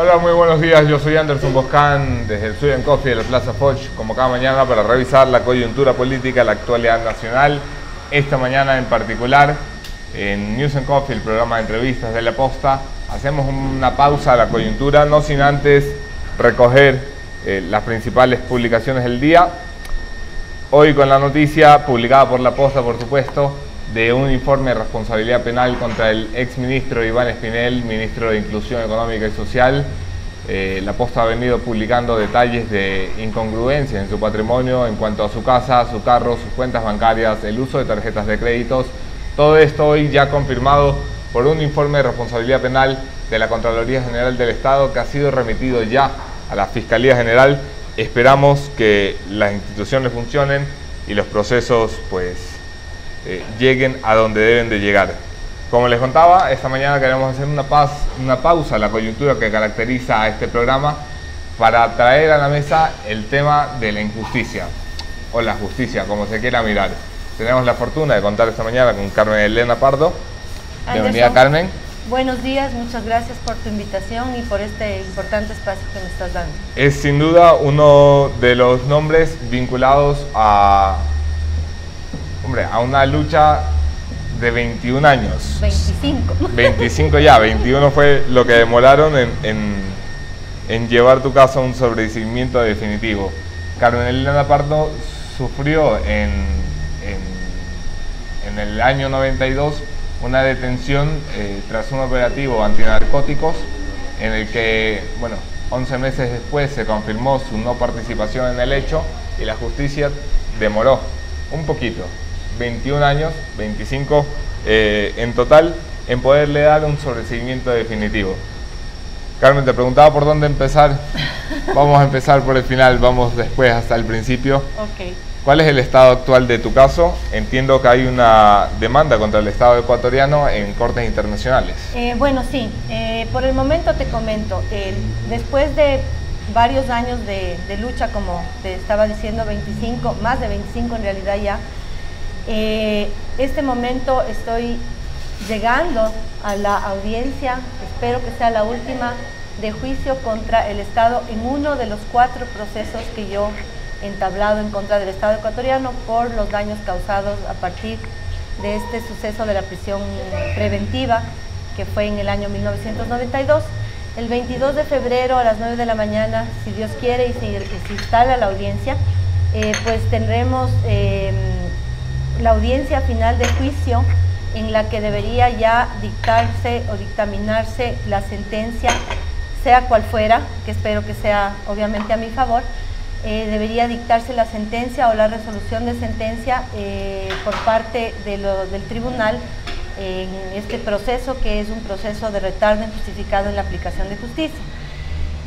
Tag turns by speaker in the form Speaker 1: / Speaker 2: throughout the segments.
Speaker 1: Hola, muy buenos días. Yo soy Anderson Boscan desde el Student Coffee de la Plaza Foch, como cada mañana para revisar la coyuntura política, la actualidad nacional. Esta mañana en particular, en News and Coffee, el programa de entrevistas de La Posta, hacemos una pausa a la coyuntura, no sin antes recoger las principales publicaciones del día. Hoy con la noticia publicada por La Posta, por supuesto, de un informe de responsabilidad penal contra el exministro Iván Espinel, ministro de Inclusión Económica y Social. La Posta ha venido publicando detalles de incongruencias en su patrimonio en cuanto a su casa, su carro, sus cuentas bancarias, el uso de tarjetas de créditos. Todo esto hoy ya confirmado por un informe de responsabilidad penal de la Contraloría General del Estado que ha sido remitido ya a la Fiscalía General. Esperamos que las instituciones funcionen y los procesos lleguen a donde deben de llegar. Como les contaba, esta mañana queremos hacer una pausa a la coyuntura que caracteriza a este programa para traer a la mesa el tema de la injusticia o la justicia, como se quiera mirar. Tenemos la fortuna de contar esta mañana con Carmen Elena Pardo. Bienvenida, Carmen.
Speaker 2: Buenos días, muchas gracias por tu invitación y por este importante espacio que me estás dando. Es
Speaker 1: sin duda uno de los nombres vinculados a una lucha de 21 años.
Speaker 2: 25.
Speaker 1: 25 ya, 21 fue lo que demoraron en llevar tu caso a un sobreseimiento definitivo. Carmen Elena Pardo sufrió en el año 92 una detención tras un operativo antinarcóticos en el que, 11 meses después se confirmó su no participación en el hecho y la justicia demoró un poquito, 21 años, 25 en total, en poderle dar un sobreseimiento definitivo. Carmen, te preguntaba por dónde empezar. Vamos a empezar por el final, vamos después hasta el principio.
Speaker 2: Ok.
Speaker 1: ¿Cuál es el estado actual de tu caso? Entiendo que hay una demanda contra el Estado ecuatoriano en cortes internacionales.
Speaker 2: Sí. Por el momento te comento, después de varios años de lucha, como te estaba diciendo, más de 25 en realidad ya, este momento estoy llegando a la audiencia, espero que sea la última, de juicio contra el Estado en uno de los 4 procesos que yo he entablado en contra del Estado ecuatoriano por los daños causados a partir de este suceso de la prisión preventiva que fue en el año 1992. El 22 de febrero a las 9 de la mañana, si Dios quiere y se instala la audiencia, tendremos la audiencia final de juicio en la que debería ya dictarse o dictaminarse la sentencia, sea cual fuera, que espero que sea obviamente a mi favor. Debería dictarse la sentencia o la resolución de sentencia por parte del tribunal en este proceso, que es un proceso de retardo injustificado en la aplicación de justicia.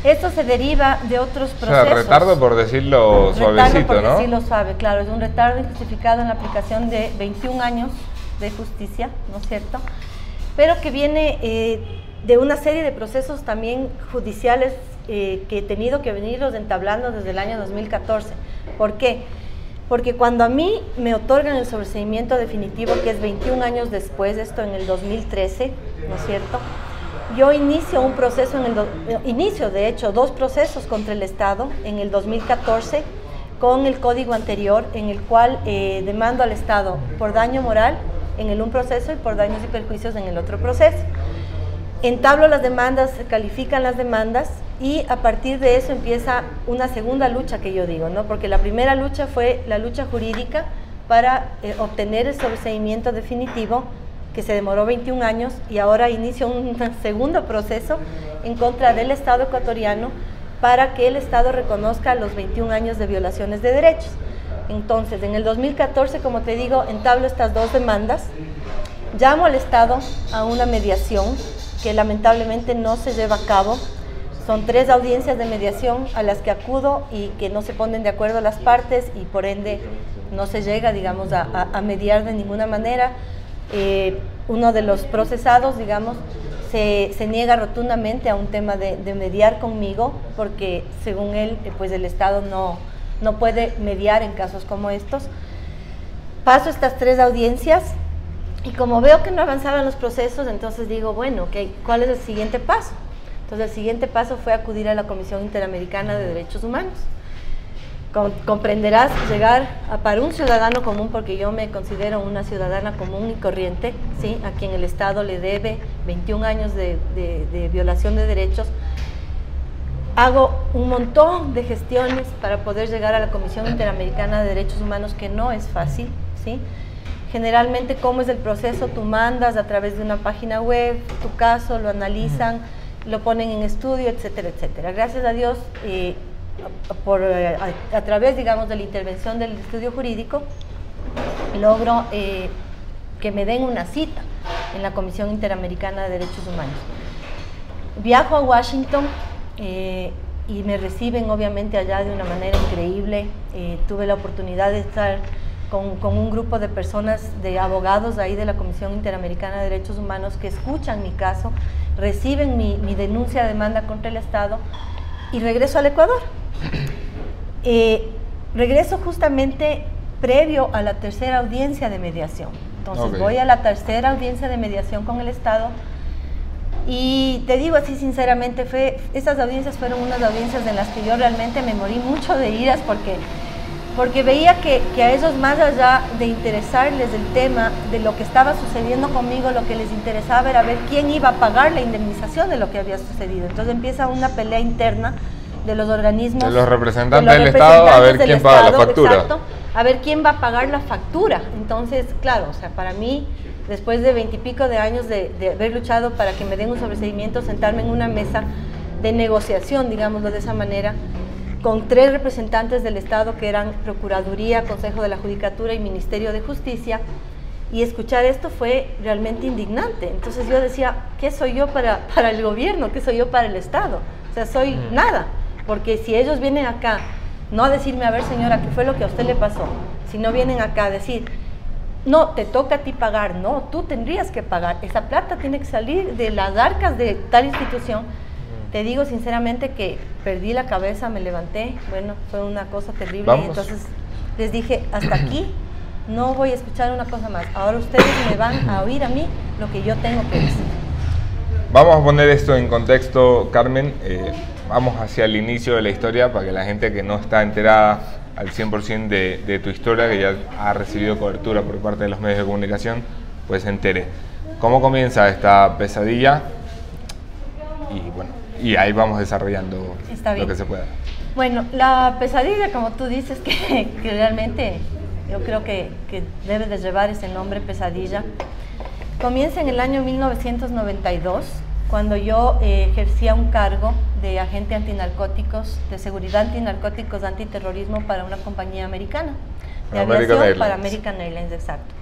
Speaker 2: Esto se deriva de otros procesos.
Speaker 1: O sea, retardo por decirlo suavecito,
Speaker 2: retardo por
Speaker 1: ¿no?
Speaker 2: decirlo suave, claro, es un retardo injustificado en la aplicación de 21 años de justicia, ¿no es cierto? Pero que viene de una serie de procesos también judiciales que he tenido que venirlos entablando desde el año 2014. ¿Por qué? Porque cuando a mí me otorgan el sobreseimiento definitivo, que es 21 años después, esto en el 2013, ¿no es cierto? Yo inicio un proceso, inicio de hecho 2 procesos contra el Estado en el 2014 con el código anterior, en el cual demando al Estado por daño moral en un proceso y por daños y perjuicios en el otro proceso. Entablo las demandas, se califican las demandas y a partir de eso empieza una segunda lucha que yo digo, ¿no? Porque la primera lucha fue la lucha jurídica para obtener el sobreseimiento definitivo, que se demoró 21 años, y ahora inicio un segundo proceso en contra del Estado ecuatoriano para que el Estado reconozca los 21 años de violaciones de derechos. Entonces, en el 2014, como te digo, entablo estas 2 demandas, llamo al Estado a una mediación que lamentablemente no se lleva a cabo. Son 3 audiencias de mediación a las que acudo y que no se ponen de acuerdo las partes y por ende no se llega, digamos, a mediar de ninguna manera. Uno de los procesados, digamos, se niega rotundamente a un tema de mediar conmigo porque según él, el Estado no puede mediar en casos como estos. Paso estas 3 audiencias y como veo que no avanzaban los procesos, entonces digo, bueno, ¿cuál es el siguiente paso? Entonces el siguiente paso fue acudir a la Comisión Interamericana de Derechos Humanos. Comprenderás llegar para un ciudadano común, porque yo me considero una ciudadana común y corriente, ¿sí? A quien el Estado le debe 21 años de violación de derechos. Hago un montón de gestiones para poder llegar a la Comisión Interamericana de Derechos Humanos, que no es fácil, ¿sí? Generalmente, ¿cómo es el proceso? Tú mandas a través de una página web tu caso, lo analizan, lo ponen en estudio, etcétera, etcétera. Gracias a Dios, a través, digamos, de la intervención del estudio jurídico, logro que me den una cita en la Comisión Interamericana de Derechos Humanos. Viajo a Washington y me reciben obviamente allá de una manera increíble. Tuve la oportunidad de estar con un grupo de personas, de abogados ahí de la Comisión Interamericana de Derechos Humanos, que escuchan mi caso, reciben mi denuncia de demanda contra el Estado, y regreso al Ecuador. Regreso justamente previo a la tercera audiencia de mediación. Entonces voy a la tercera audiencia de mediación con el Estado, y te digo así sinceramente, esas audiencias fueron unas audiencias en las que yo realmente me morí mucho de iras, porque veía que a ellos, más allá de interesarles el tema de lo que estaba sucediendo conmigo, lo que les interesaba era ver quién iba a pagar la indemnización de lo que había sucedido. Entonces empieza una pelea interna de los organismos,
Speaker 1: de los representantes del Estado, a ver quién paga la factura.
Speaker 2: Exacto, a ver quién va a pagar la factura. Entonces, claro, o sea, para mí, después de 20 y pico de años de haber luchado para que me den un sobreseimiento, sentarme en una mesa de negociación, digámoslo de esa manera, con 3 representantes del Estado, que eran Procuraduría, Consejo de la Judicatura y Ministerio de Justicia, y escuchar esto fue realmente indignante. Entonces yo decía, ¿qué soy yo para el gobierno? ¿Qué soy yo para el Estado? O sea, soy nada, porque si ellos vienen acá, no a decirme, a ver señora, ¿qué fue lo que a usted le pasó? Si no vienen acá a decir, no, te toca a ti pagar, no, tú tendrías que pagar, esa plata tiene que salir de las arcas de tal institución. Te digo sinceramente que perdí la cabeza, me levanté, bueno, fue una cosa terrible. Y entonces les dije, hasta aquí, no voy a escuchar una cosa más, ahora ustedes me van a oír a mí lo que yo tengo que decir.
Speaker 1: Vamos a poner esto en contexto, Carmen, vamos hacia el inicio de la historia para que la gente que no está enterada al 100% de tu historia, que ya ha recibido cobertura por parte de los medios de comunicación, pues se entere. ¿Cómo comienza esta pesadilla? Y bueno, y ahí vamos desarrollando lo que se pueda.
Speaker 2: Bueno, la pesadilla, como tú dices, que realmente yo creo que debe de llevar ese nombre, pesadilla, comienza en el año 1992, cuando yo ejercía un cargo de agente antinarcóticos, de seguridad antinarcóticos, antiterrorismo para una compañía americana de aviación, para American Airlines, exacto.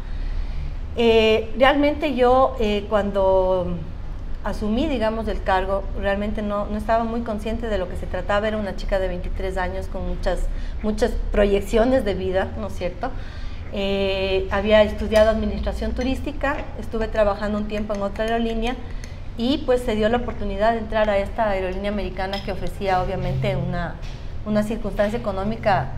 Speaker 2: Realmente yo cuando asumí, digamos, el cargo, realmente no estaba muy consciente de lo que se trataba. Era una chica de 23 años con muchas proyecciones de vida, ¿no es cierto? Había estudiado administración turística, estuve trabajando un tiempo en otra aerolínea, y pues se dio la oportunidad de entrar a esta aerolínea americana, que ofrecía obviamente una circunstancia económica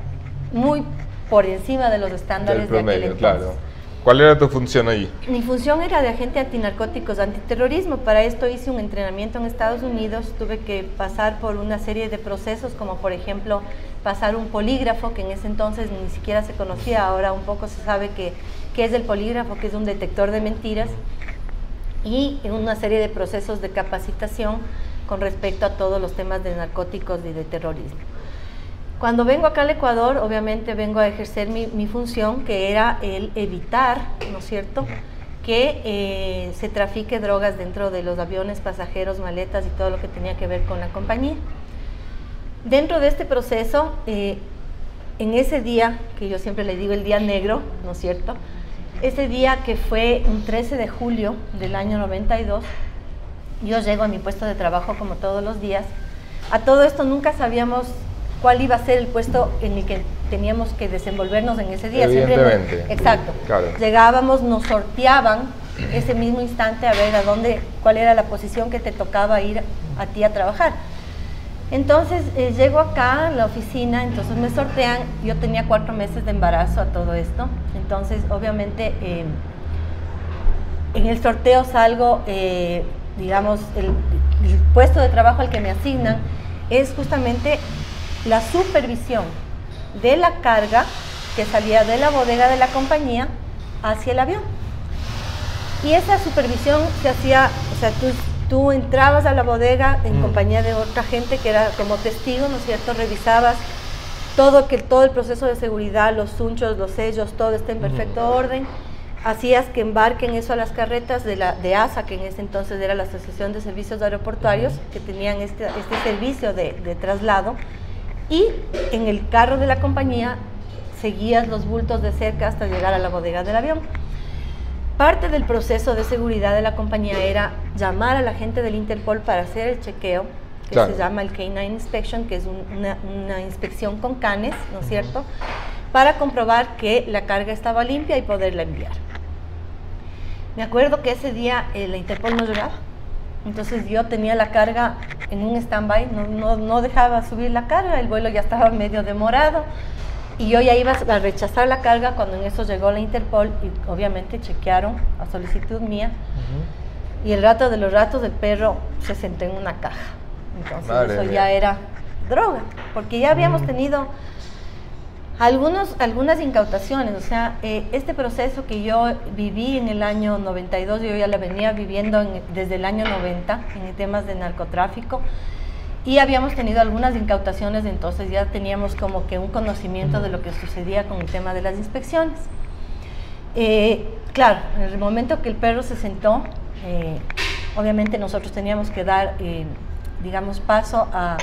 Speaker 2: muy por encima de los estándares del promedio, de aquel entonces.
Speaker 1: Claro. ¿Cuál era tu función allí?
Speaker 2: Mi función era de agente antinarcóticos, antiterrorismo. Para esto hice un entrenamiento en Estados Unidos, tuve que pasar por una serie de procesos, como por ejemplo pasar un polígrafo, que en ese entonces ni siquiera se conocía, ahora un poco se sabe qué es el polígrafo, que es un detector de mentiras, y en una serie de procesos de capacitación con respecto a todos los temas de narcóticos y de terrorismo. Cuando vengo acá al Ecuador, obviamente vengo a ejercer mi función, que era el evitar, ¿no es cierto?, que se trafique drogas dentro de los aviones, pasajeros, maletas y todo lo que tenía que ver con la compañía. Dentro de este proceso, en ese día, que yo siempre le digo el día negro, ¿no es cierto?, ese día que fue un 13 de julio del año 92, yo llego a mi puesto de trabajo como todos los días. A todo esto nunca sabíamos cuál iba a ser el puesto en el que teníamos que desenvolvernos en ese día.
Speaker 1: Evidentemente.
Speaker 2: Exacto.
Speaker 1: Claro.
Speaker 2: Llegábamos, nos sorteaban ese mismo instante a ver cuál era la posición que te tocaba ir a ti a trabajar. Entonces llego acá a la oficina, entonces me sortean. Yo tenía 4 meses de embarazo a todo esto, entonces obviamente en el sorteo salgo, digamos, el puesto de trabajo al que me asignan es justamente la supervisión de la carga que salía de la bodega de la compañía hacia el avión. Y esa supervisión se hacía, o sea, tú entrabas a la bodega en compañía de otra gente que era como testigo, ¿no es cierto? Revisabas todo el proceso de seguridad, los sunchos, los sellos, todo esté en perfecto orden. Hacías que embarquen eso a las carretas de ASA, que en ese entonces era la Asociación de Servicios Aeroportuarios, que tenían este servicio de traslado, y en el carro de la compañía seguías los bultos de cerca hasta llegar a la bodega del avión. Parte del proceso de seguridad de la compañía era llamar a la gente del Interpol para hacer el chequeo, que se llama el K9 Inspection, que es una inspección con canes, ¿no es cierto?, para comprobar que la carga estaba limpia y poderla enviar. Me acuerdo que ese día la Interpol no llegaba, entonces yo tenía la carga en un stand-by, no dejaba subir la carga, el vuelo ya estaba medio demorado, y yo ya iba a rechazar la carga cuando en eso llegó la Interpol y obviamente chequearon a solicitud mía, y el rato de los ratos el perro se sentó en una caja. Entonces Madre eso mía. Ya era droga, porque ya habíamos tenido algunas incautaciones. O sea, este proceso que yo viví en el año 92, yo ya la venía viviendo desde el año 90 en temas de narcotráfico, y habíamos tenido algunas incautaciones, entonces ya teníamos como que un conocimiento de lo que sucedía con el tema de las inspecciones. Claro, en el momento que el perro se sentó, obviamente nosotros teníamos que dar, digamos, paso a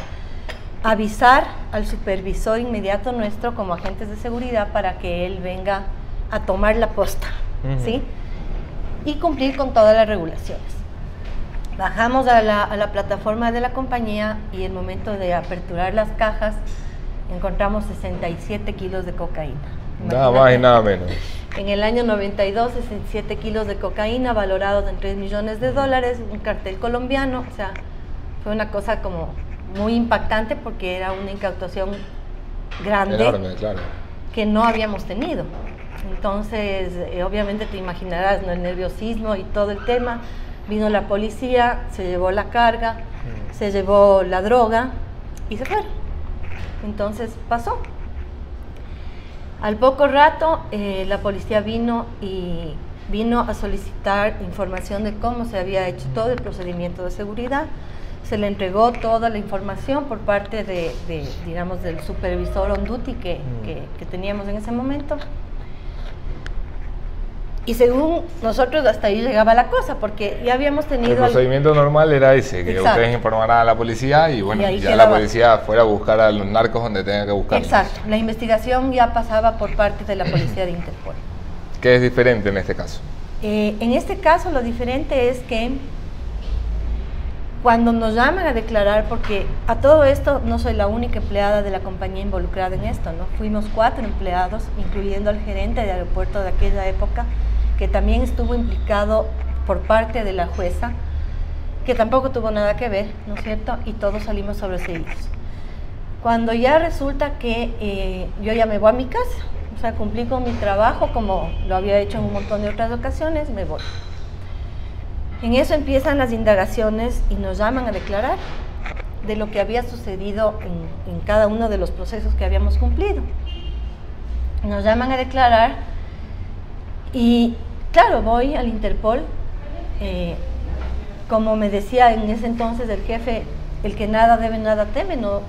Speaker 2: avisar al supervisor inmediato nuestro como agentes de seguridad para que él venga a tomar la posta, ¿sí? Y cumplir con todas las regulaciones. Bajamos a la plataforma de la compañía y el momento de aperturar las cajas encontramos 67 kilos de cocaína.
Speaker 1: Nada más y nada menos.
Speaker 2: En el año 92, 67 kilos de cocaína valorados en $3 millones, un cartel colombiano. O sea, fue una cosa como muy impactante porque era una incautación grande, enorme, claro, que no habíamos tenido. Entonces, obviamente te imaginarás, ¿no?, el nerviosismo y todo el tema. Vino la policía, se llevó la carga, se llevó la droga y se fueron. Entonces pasó. Al poco rato la policía vino a solicitar información de cómo se había hecho todo el procedimiento de seguridad. Se le entregó toda la información por parte digamos, del supervisor on duty que teníamos en ese momento. Y según nosotros hasta ahí llegaba la cosa, porque ya habíamos tenido...
Speaker 1: El procedimiento normal era ese, que Exacto. Ustedes informaran a la policía y bueno, y ya la policía fuera a buscar a los narcos donde tenga que buscarlos.
Speaker 2: Exacto, la investigación ya pasaba por parte de la policía de Interpol.
Speaker 1: ¿Qué es diferente en este caso?
Speaker 2: En este caso lo diferente es que cuando nos llaman a declarar, porque a todo esto no soy la única empleada de la compañía involucrada en esto, ¿no? Fuimos 4 empleados, incluyendo al gerente de aeropuerto de aquella época, que también estuvo implicado por parte de la jueza, que tampoco tuvo nada que ver, ¿no es cierto? Y todos salimos sobreseídos. Cuando ya resulta que yo ya me voy a mi casa, o sea, cumplí con mi trabajo como lo había hecho en un montón de otras ocasiones, me voy. En eso empiezan las indagaciones y nos llaman a declarar de lo que había sucedido en cada uno de los procesos que habíamos cumplido. Nos llaman a declarar y, claro, voy al Interpol. Como me decía en ese entonces el jefe, el que nada debe, nada teme, no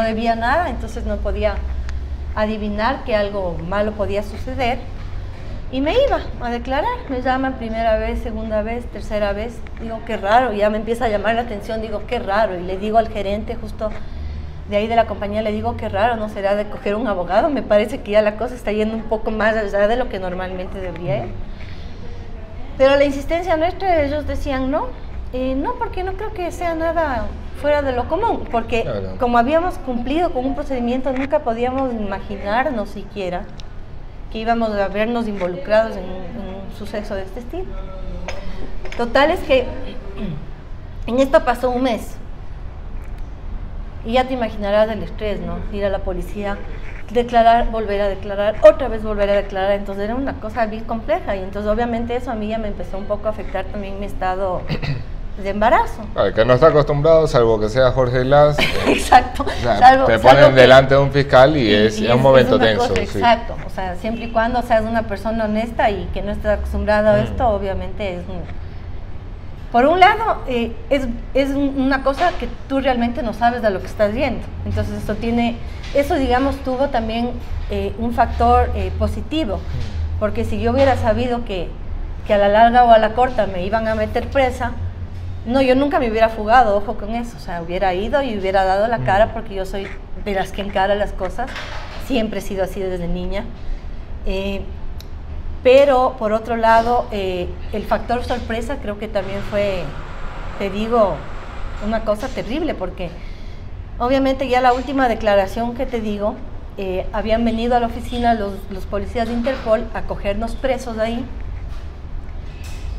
Speaker 2: debía nada, entonces no podía adivinar que algo malo podía suceder. Y me iba a declarar, me llaman primera vez, segunda vez, tercera vez, digo qué raro, ya me empieza a llamar la atención, digo qué raro, y le digo al gerente justo de ahí de la compañía, le digo qué raro, ¿no será de coger un abogado? Me parece que ya la cosa está yendo un poco más allá de lo que normalmente debería ir. Pero la insistencia nuestra, ellos decían no, porque no creo que sea nada fuera de lo común, porque claro, como habíamos cumplido con un procedimiento, nunca podíamos imaginarnos siquiera que íbamos a vernos involucrados en un suceso de este estilo. Total es que en esto pasó un mes y ya te imaginarás el estrés, ¿no? Ir a la policía, declarar, volver a declarar, otra vez volver a declarar, entonces era una cosa bien compleja y entonces obviamente eso a mí ya me empezó un poco a afectar también mi estado de embarazo.
Speaker 1: Claro, que no está acostumbrado, salvo que sea Jorge Glass.
Speaker 2: Exacto.
Speaker 1: O sea, te ponen delante de un fiscal y es un momento tenso.
Speaker 2: Cosa,
Speaker 1: sí.
Speaker 2: Exacto, o sea, siempre y cuando seas una persona honesta y que no estés acostumbrado a esto, obviamente es por un lado, es una cosa que tú realmente no sabes de lo que estás viendo. Entonces eso digamos tuvo también un factor positivo, porque si yo hubiera sabido que a la larga o a la corta me iban a meter presa, no, yo nunca me hubiera fugado, ojo con eso, o sea, hubiera ido y hubiera dado la cara, porque yo soy de las que encara las cosas, siempre he sido así desde niña. Pero, por otro lado, el factor sorpresa creo que también fue, te digo, una cosa terrible, porque obviamente ya la última declaración que te digo, habían venido a la oficina los policías de Interpol a cogernos presos ahí,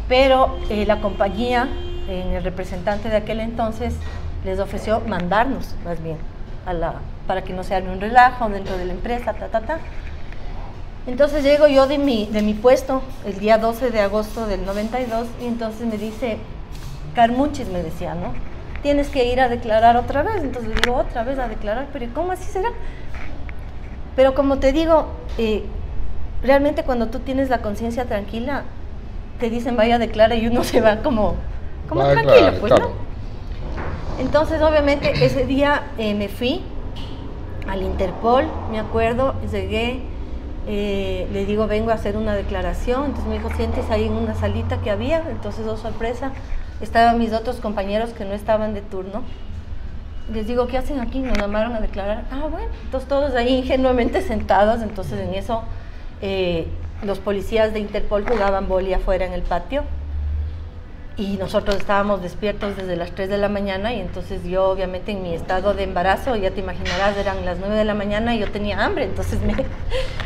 Speaker 2: pero la compañía, el representante de aquel entonces, les ofreció mandarnos, más bien, para que no se arme un relajo dentro de la empresa, Entonces llego yo de mi puesto el día 12 de agosto del 92 y entonces me dice, Carmuchis me decía, ¿no? Tienes que ir a declarar otra vez. Entonces le digo, otra vez a declarar, pero ¿cómo así será? Pero como te digo, realmente cuando tú tienes la conciencia tranquila, te dicen vaya a declarar y uno se va como tranquilo, pues, claro. ¿No? Entonces obviamente ese día me fui al Interpol, me acuerdo, llegué. Le digo, vengo a hacer una declaración. Entonces me dijo, siéntese ahí en una salita que había. Entonces, oh sorpresa, estaban mis otros compañeros que no estaban de turno. Les digo, ¿qué hacen aquí? Nos llamaron a declarar. Ah, bueno, entonces todos ahí ingenuamente sentados. Entonces en eso los policías de Interpol jugaban boli afuera en el patio y nosotros estábamos despiertos desde las 3 de la mañana y entonces yo obviamente en mi estado de embarazo, ya te imaginarás, eran las 9 de la mañana y yo tenía hambre, entonces me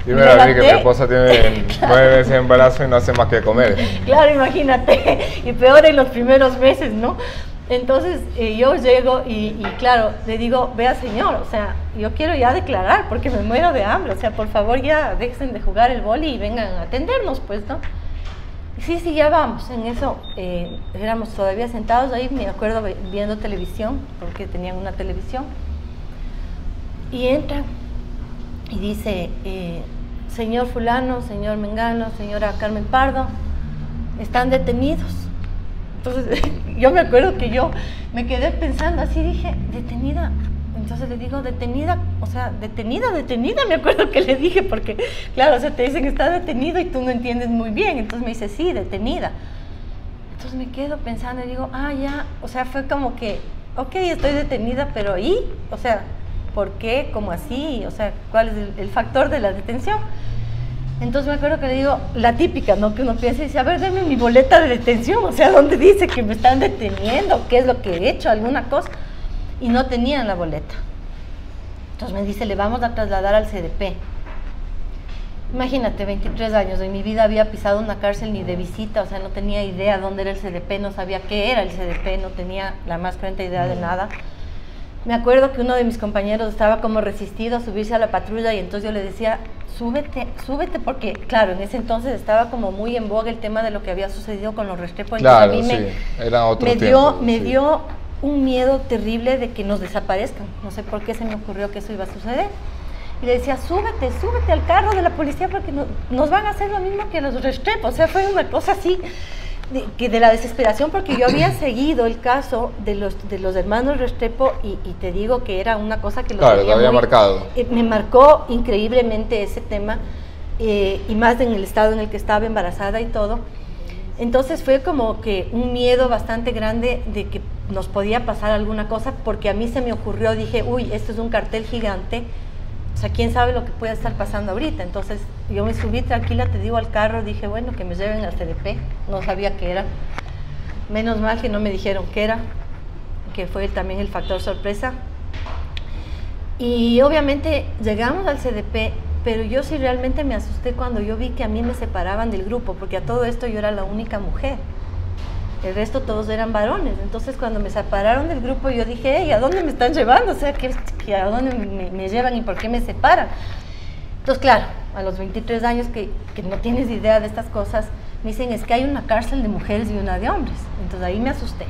Speaker 1: levanté. Que mi esposa tiene 9 meses de embarazo y no hace más que comer.
Speaker 2: Claro, imagínate, y peor en los primeros meses, ¿no? Entonces yo llego y claro, le digo, vea señor, o sea, yo quiero ya declarar porque me muero de hambre, o sea, por favor ya dejen de jugar el boli y vengan a atendernos, pues, ¿no? Sí, ya vamos. En eso éramos todavía sentados ahí, me acuerdo viendo televisión, porque tenían una televisión. Y entra y dice, señor fulano, señor Mengano, señora Carmen Pardo, están detenidos. Entonces yo me acuerdo que yo me quedé pensando así, dije, ¿detenida? Entonces le digo, detenida, o sea, detenida, me acuerdo que le dije, porque claro, o sea, te dicen que está detenido y tú no entiendes muy bien, entonces me dice, sí, detenida. Entonces me quedo pensando y digo, ya, o sea, fue como que, ok, estoy detenida, pero ¿y? O sea, ¿por qué? ¿Cómo así? O sea, ¿cuál es el factor de la detención? Entonces me acuerdo que le digo, la típica, ¿no? Que uno piensa y dice, a ver, dame mi boleta de detención, o sea, ¿dónde dice que me están deteniendo? ¿Qué es lo que he hecho? ¿Alguna cosa? Y no tenían la boleta. Entonces me dice, le vamos a trasladar al CDP. Imagínate, 23 años, en mi vida había pisado una cárcel ni de visita, o sea, no tenía idea dónde era el CDP, no sabía qué era el CDP, no tenía la más cruenta idea de nada. Me acuerdo que uno de mis compañeros estaba como resistido a subirse a la patrulla y entonces yo le decía, súbete, porque claro, en ese entonces estaba como muy en boga el tema de lo que había sucedido con los Restrepo.
Speaker 1: Claro, a mí
Speaker 2: me dio un miedo terrible de que nos desaparezcan. No sé por qué se me ocurrió que eso iba a suceder. Y le decía, súbete al carro de la policía porque nos van a hacer lo mismo que los Restrepo. O sea, fue una cosa así, de la desesperación, porque yo había seguido el caso de los hermanos Restrepo y te digo que era una cosa que
Speaker 1: había marcado.
Speaker 2: Me marcó increíblemente ese tema, y más en el estado en el que estaba embarazada y todo. Entonces fue como que un miedo bastante grande de que nos podía pasar alguna cosa, porque a mí se me ocurrió, dije, uy, esto es un cartel gigante, o sea, quién sabe lo que puede estar pasando ahorita. Entonces yo me subí tranquila, te digo, al carro, dije, bueno, que me lleven al CDP, no sabía qué era, menos mal que no me dijeron qué era, que fue también el factor sorpresa. Y obviamente llegamos al CDP, pero yo sí realmente me asusté cuando yo vi que a mí me separaban del grupo, porque a todo esto yo era la única mujer, el resto todos eran varones. Entonces cuando me separaron del grupo yo dije, hey, ¿a dónde me están llevando? O sea, ¿a dónde me llevan y por qué me separan? Entonces claro, a los 23 años que no tienes idea de estas cosas, me dicen, es que hay una cárcel de mujeres y una de hombres. Entonces ahí me asusté.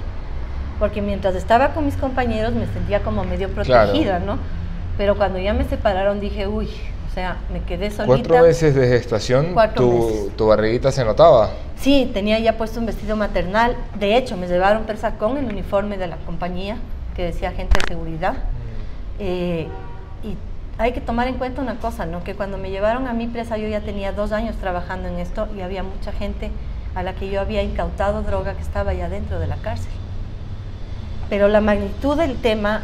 Speaker 2: porque mientras estaba con mis compañeros me sentía como medio protegida, ¿no? Pero cuando ya me separaron dije, uy, o sea, me quedé solita.
Speaker 1: 4 meses de gestación,
Speaker 2: 4 meses.
Speaker 1: ¿Tu barriguita se notaba?
Speaker 2: Sí, tenía ya puesto un vestido maternal. De hecho, me llevaron presa con el uniforme de la compañía, que decía agente de seguridad. Y hay que tomar en cuenta una cosa, ¿no? Que cuando me llevaron a mí presa, yo ya tenía 2 años trabajando en esto y había mucha gente a la que yo había incautado droga que estaba ya dentro de la cárcel. Pero la magnitud del tema,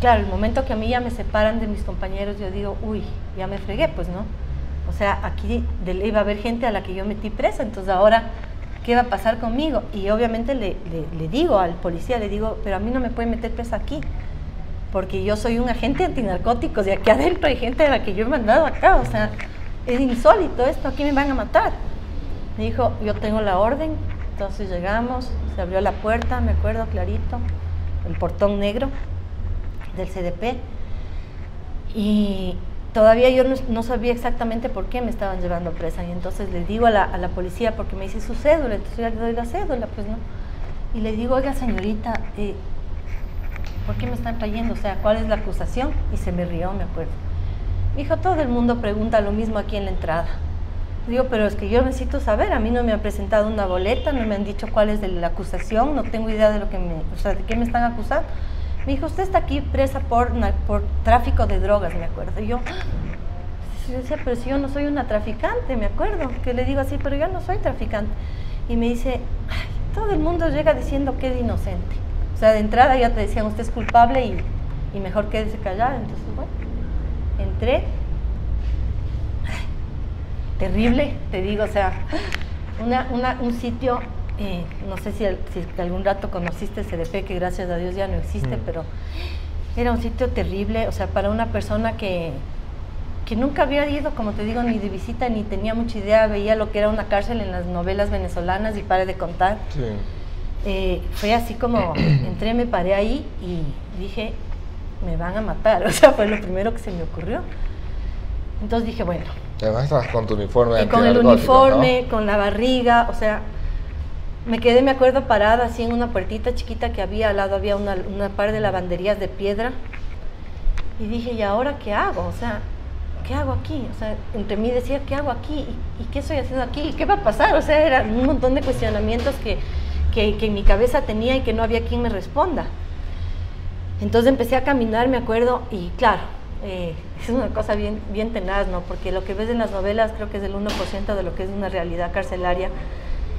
Speaker 2: claro, el momento que a mí ya me separan de mis compañeros, yo digo, uy, ya me fregué, pues, ¿no? O sea, aquí iba a haber gente a la que yo metí presa, entonces ahora, ¿qué va a pasar conmigo? Y obviamente le digo al policía, le digo, pero a mí no me pueden meter presa aquí, porque yo soy un agente antinarcóticos y aquí adentro hay gente a la que yo he mandado acá, o sea, es insólito esto, aquí me van a matar. Me dijo, yo tengo la orden. Entonces llegamos, se abrió la puerta, me acuerdo clarito, el portón negro del CDP, y todavía yo no sabía exactamente por qué me estaban llevando presa, y entonces le digo a la policía, porque me dice su cédula, entonces yo le doy la cédula, pues no, y le digo, oiga señorita, ¿por qué me están trayendo? O sea, ¿cuál es la acusación? Y se me rió, me acuerdo. Me dijo, todo el mundo pregunta lo mismo aquí en la entrada. Digo, pero es que yo necesito saber, a mí no me han presentado una boleta, no me han dicho cuál es la acusación, no tengo idea de lo que o sea, de qué me están acusando. Me dijo, usted está aquí presa por tráfico de drogas, me acuerdo. Y yo decía, pero si yo no soy una traficante, me acuerdo, que le digo así, pero yo no soy traficante. Y me dice, ay, todo el mundo llega diciendo que es inocente. O sea, de entrada ya te decían, usted es culpable y mejor quédese callada. Entonces, bueno, entré. Terrible, te digo, o sea, un sitio, no sé si algún rato conociste el CDP, que gracias a Dios ya no existe, pero era un sitio terrible, o sea, para una persona que nunca había ido, como te digo, ni de visita, ni tenía mucha idea, veía lo que era una cárcel en las novelas venezolanas y paré de contar. Sí. Fue así como, entré, me paré ahí y dije, me van a matar, o sea, fue lo primero que se me ocurrió. Entonces dije, bueno.
Speaker 1: Además estabas con tu uniforme.
Speaker 2: Con el uniforme, ¿no? Con la barriga, o sea, me quedé, me acuerdo, parada así en una puertita chiquita que había, al lado había una par de lavanderías de piedra, y dije, ¿y ahora qué hago? O sea, ¿qué hago aquí? O sea, entre mí decía, ¿qué hago aquí? ¿Y qué estoy haciendo aquí? ¿Y qué va a pasar? O sea, eran un montón de cuestionamientos que en mi cabeza tenía y que no había quien me responda. Entonces empecé a caminar, me acuerdo, y claro, es una cosa bien tenaz, ¿no? Porque lo que ves en las novelas creo que es el 1% de lo que es una realidad carcelaria.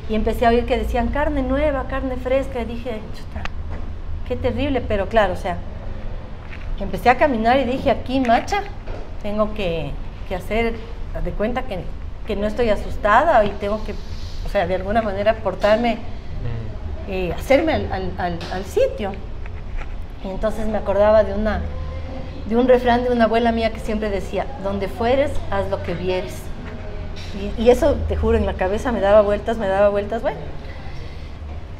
Speaker 2: Y empecé a oír que decían carne nueva, carne fresca, y dije, chuta, qué terrible, pero claro, o sea, empecé a caminar y dije, aquí, macha, tengo que hacer de cuenta que no estoy asustada y tengo que, o sea, de alguna manera portarme, hacerme al sitio. Y entonces me acordaba de un refrán de una abuela mía que siempre decía, donde fueres, haz lo que vieres. Y eso, te juro, en la cabeza me daba vueltas, bueno.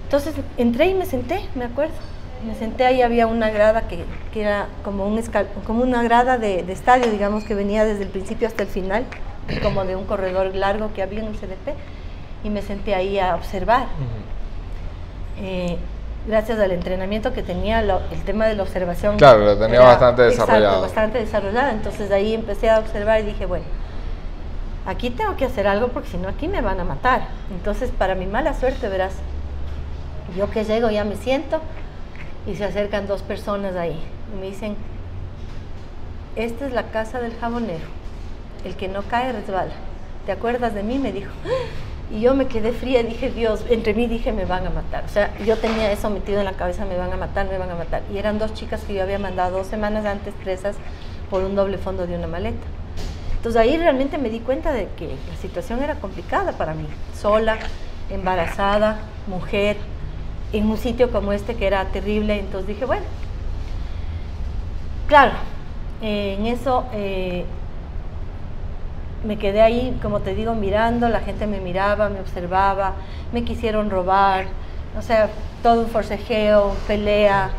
Speaker 2: Entonces entré y me senté, me acuerdo. Me senté, ahí había una grada que era como una grada de estadio, digamos, que venía desde el principio hasta el final, como de un corredor largo que había en el CDP, y me senté ahí a observar. Gracias al entrenamiento que tenía, el tema de la observación.
Speaker 1: Claro, lo tenía bastante desarrollado.
Speaker 2: Exacto, bastante desarrollado. Entonces ahí empecé a observar y dije, bueno, aquí tengo que hacer algo porque si no aquí me van a matar. Entonces, para mi mala suerte, verás, yo que llego ya me siento y se acercan 2 personas ahí y me dicen, esta es la casa del jabonero, el que no cae resbala. ¿Te acuerdas de mí? Me dijo. Y yo me quedé fría y dije, Dios, entre mí dije, me van a matar. O sea, yo tenía eso metido en la cabeza, me van a matar, me van a matar. Y eran 2 chicas que yo había mandado 2 semanas antes presas por un doble fondo de una maleta. Entonces ahí realmente me di cuenta de que la situación era complicada para mí. Sola, embarazada, mujer, en un sitio como este que era terrible. Entonces dije, bueno, claro, en eso me quedé ahí, como te digo, mirando, la gente me miraba, me observaba, me quisieron robar, o sea, todo un forcejeo, pelea,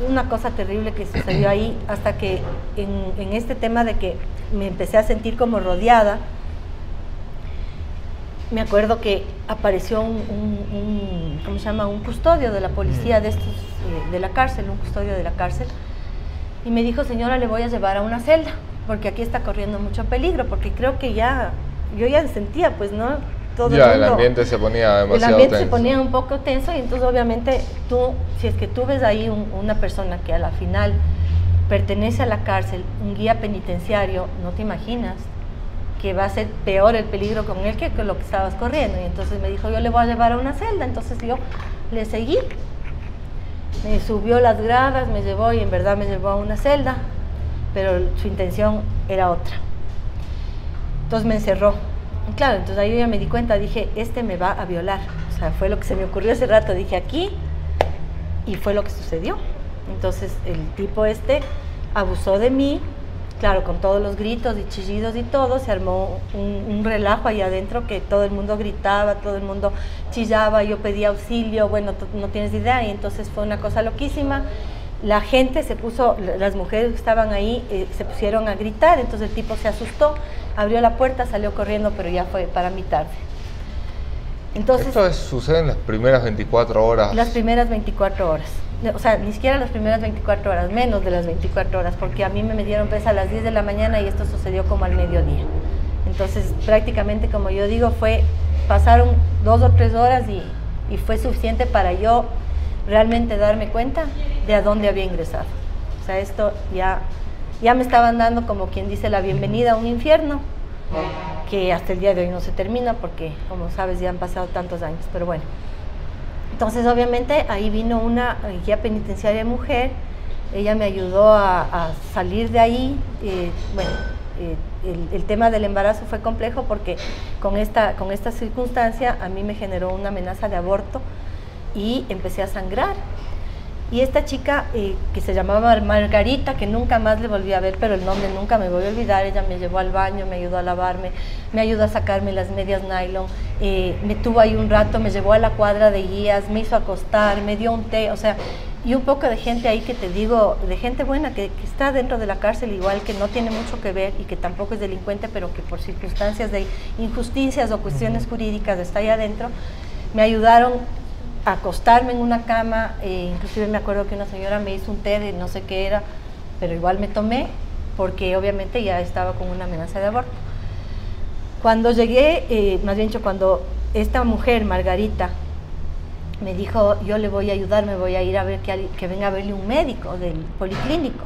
Speaker 2: una cosa terrible que sucedió ahí, hasta que en este tema de que me empecé a sentir como rodeada, me acuerdo que apareció ¿cómo se llama? Un custodio de la policía de estos, de la cárcel, un custodio de la cárcel, y me dijo, señora, le voy a llevar a una celda, porque aquí está corriendo mucho peligro, porque creo que yo ya sentía, pues, ¿no? Todo
Speaker 1: ya,
Speaker 2: el
Speaker 1: ambiente se ponía demasiado tenso.
Speaker 2: El ambiente se ponía un poco tenso, y entonces obviamente si es que tú ves ahí una persona que a la final pertenece a la cárcel, un guía penitenciario, no te imaginas que va a ser peor el peligro con él que con lo que estabas corriendo. Y entonces me dijo, yo le voy a llevar a una celda. Entonces yo le seguí, me subió las gradas, me llevó, y en verdad me llevó a una celda, pero su intención era otra. Entonces me encerró. Y claro, entonces ahí yo ya me di cuenta, dije, este me va a violar. O sea, fue lo que se me ocurrió hace rato, dije aquí, y fue lo que sucedió. Entonces el tipo abusó de mí. Claro, con todos los gritos y chillidos y todo, se armó un relajo ahí adentro, que todo el mundo gritaba, todo el mundo chillaba, yo pedía auxilio, bueno, no tienes idea, y entonces fue una cosa loquísima. La gente se puso, las mujeres que estaban ahí se pusieron a gritar, entonces el tipo se asustó, abrió la puerta, salió corriendo, pero ya fue para mi tarde. Entonces,
Speaker 1: ¿esto sucede en las primeras 24 horas?
Speaker 2: Las primeras 24 horas. O sea, ni siquiera las primeras 24 horas, menos de las 24 horas, porque a mí me metieron presa a las 10 de la mañana y esto sucedió como al mediodía. Entonces, prácticamente, como yo digo, pasaron 2 o 3 horas y fue suficiente para yo realmente darme cuenta de a dónde había ingresado. O sea, esto ya me estaban dando, como quien dice, la bienvenida a un infierno, que hasta el día de hoy no se termina, porque, como sabes, ya han pasado tantos años, pero bueno. Entonces, obviamente, ahí vino una guía penitenciaria mujer, ella me ayudó a salir de ahí. El tema del embarazo fue complejo porque con esta circunstancia a mí me generó una amenaza de aborto y empecé a sangrar. Y esta chica que se llamaba Margarita, que nunca más le volví a ver, pero el nombre nunca me voy a olvidar, ella me llevó al baño, me ayudó a lavarme, me ayudó a sacarme las medias nylon, me tuvo ahí un rato, me llevó a la cuadra de guías, me hizo acostar, me dio un té, o sea, y un poco de gente ahí que te digo, de gente buena que está dentro de la cárcel, igual, que no tiene mucho que ver y que tampoco es delincuente, pero que por circunstancias de injusticias o cuestiones jurídicas está ahí adentro, me ayudaron a acostarme en una cama. Inclusive me acuerdo que una señora me hizo un té de no sé qué era, pero igual me tomé porque obviamente ya estaba con una amenaza de aborto. Cuando llegué, más bien dicho, cuando esta mujer, Margarita, me dijo, yo le voy a ayudar, me voy a ir a ver que venga a verle un médico del policlínico.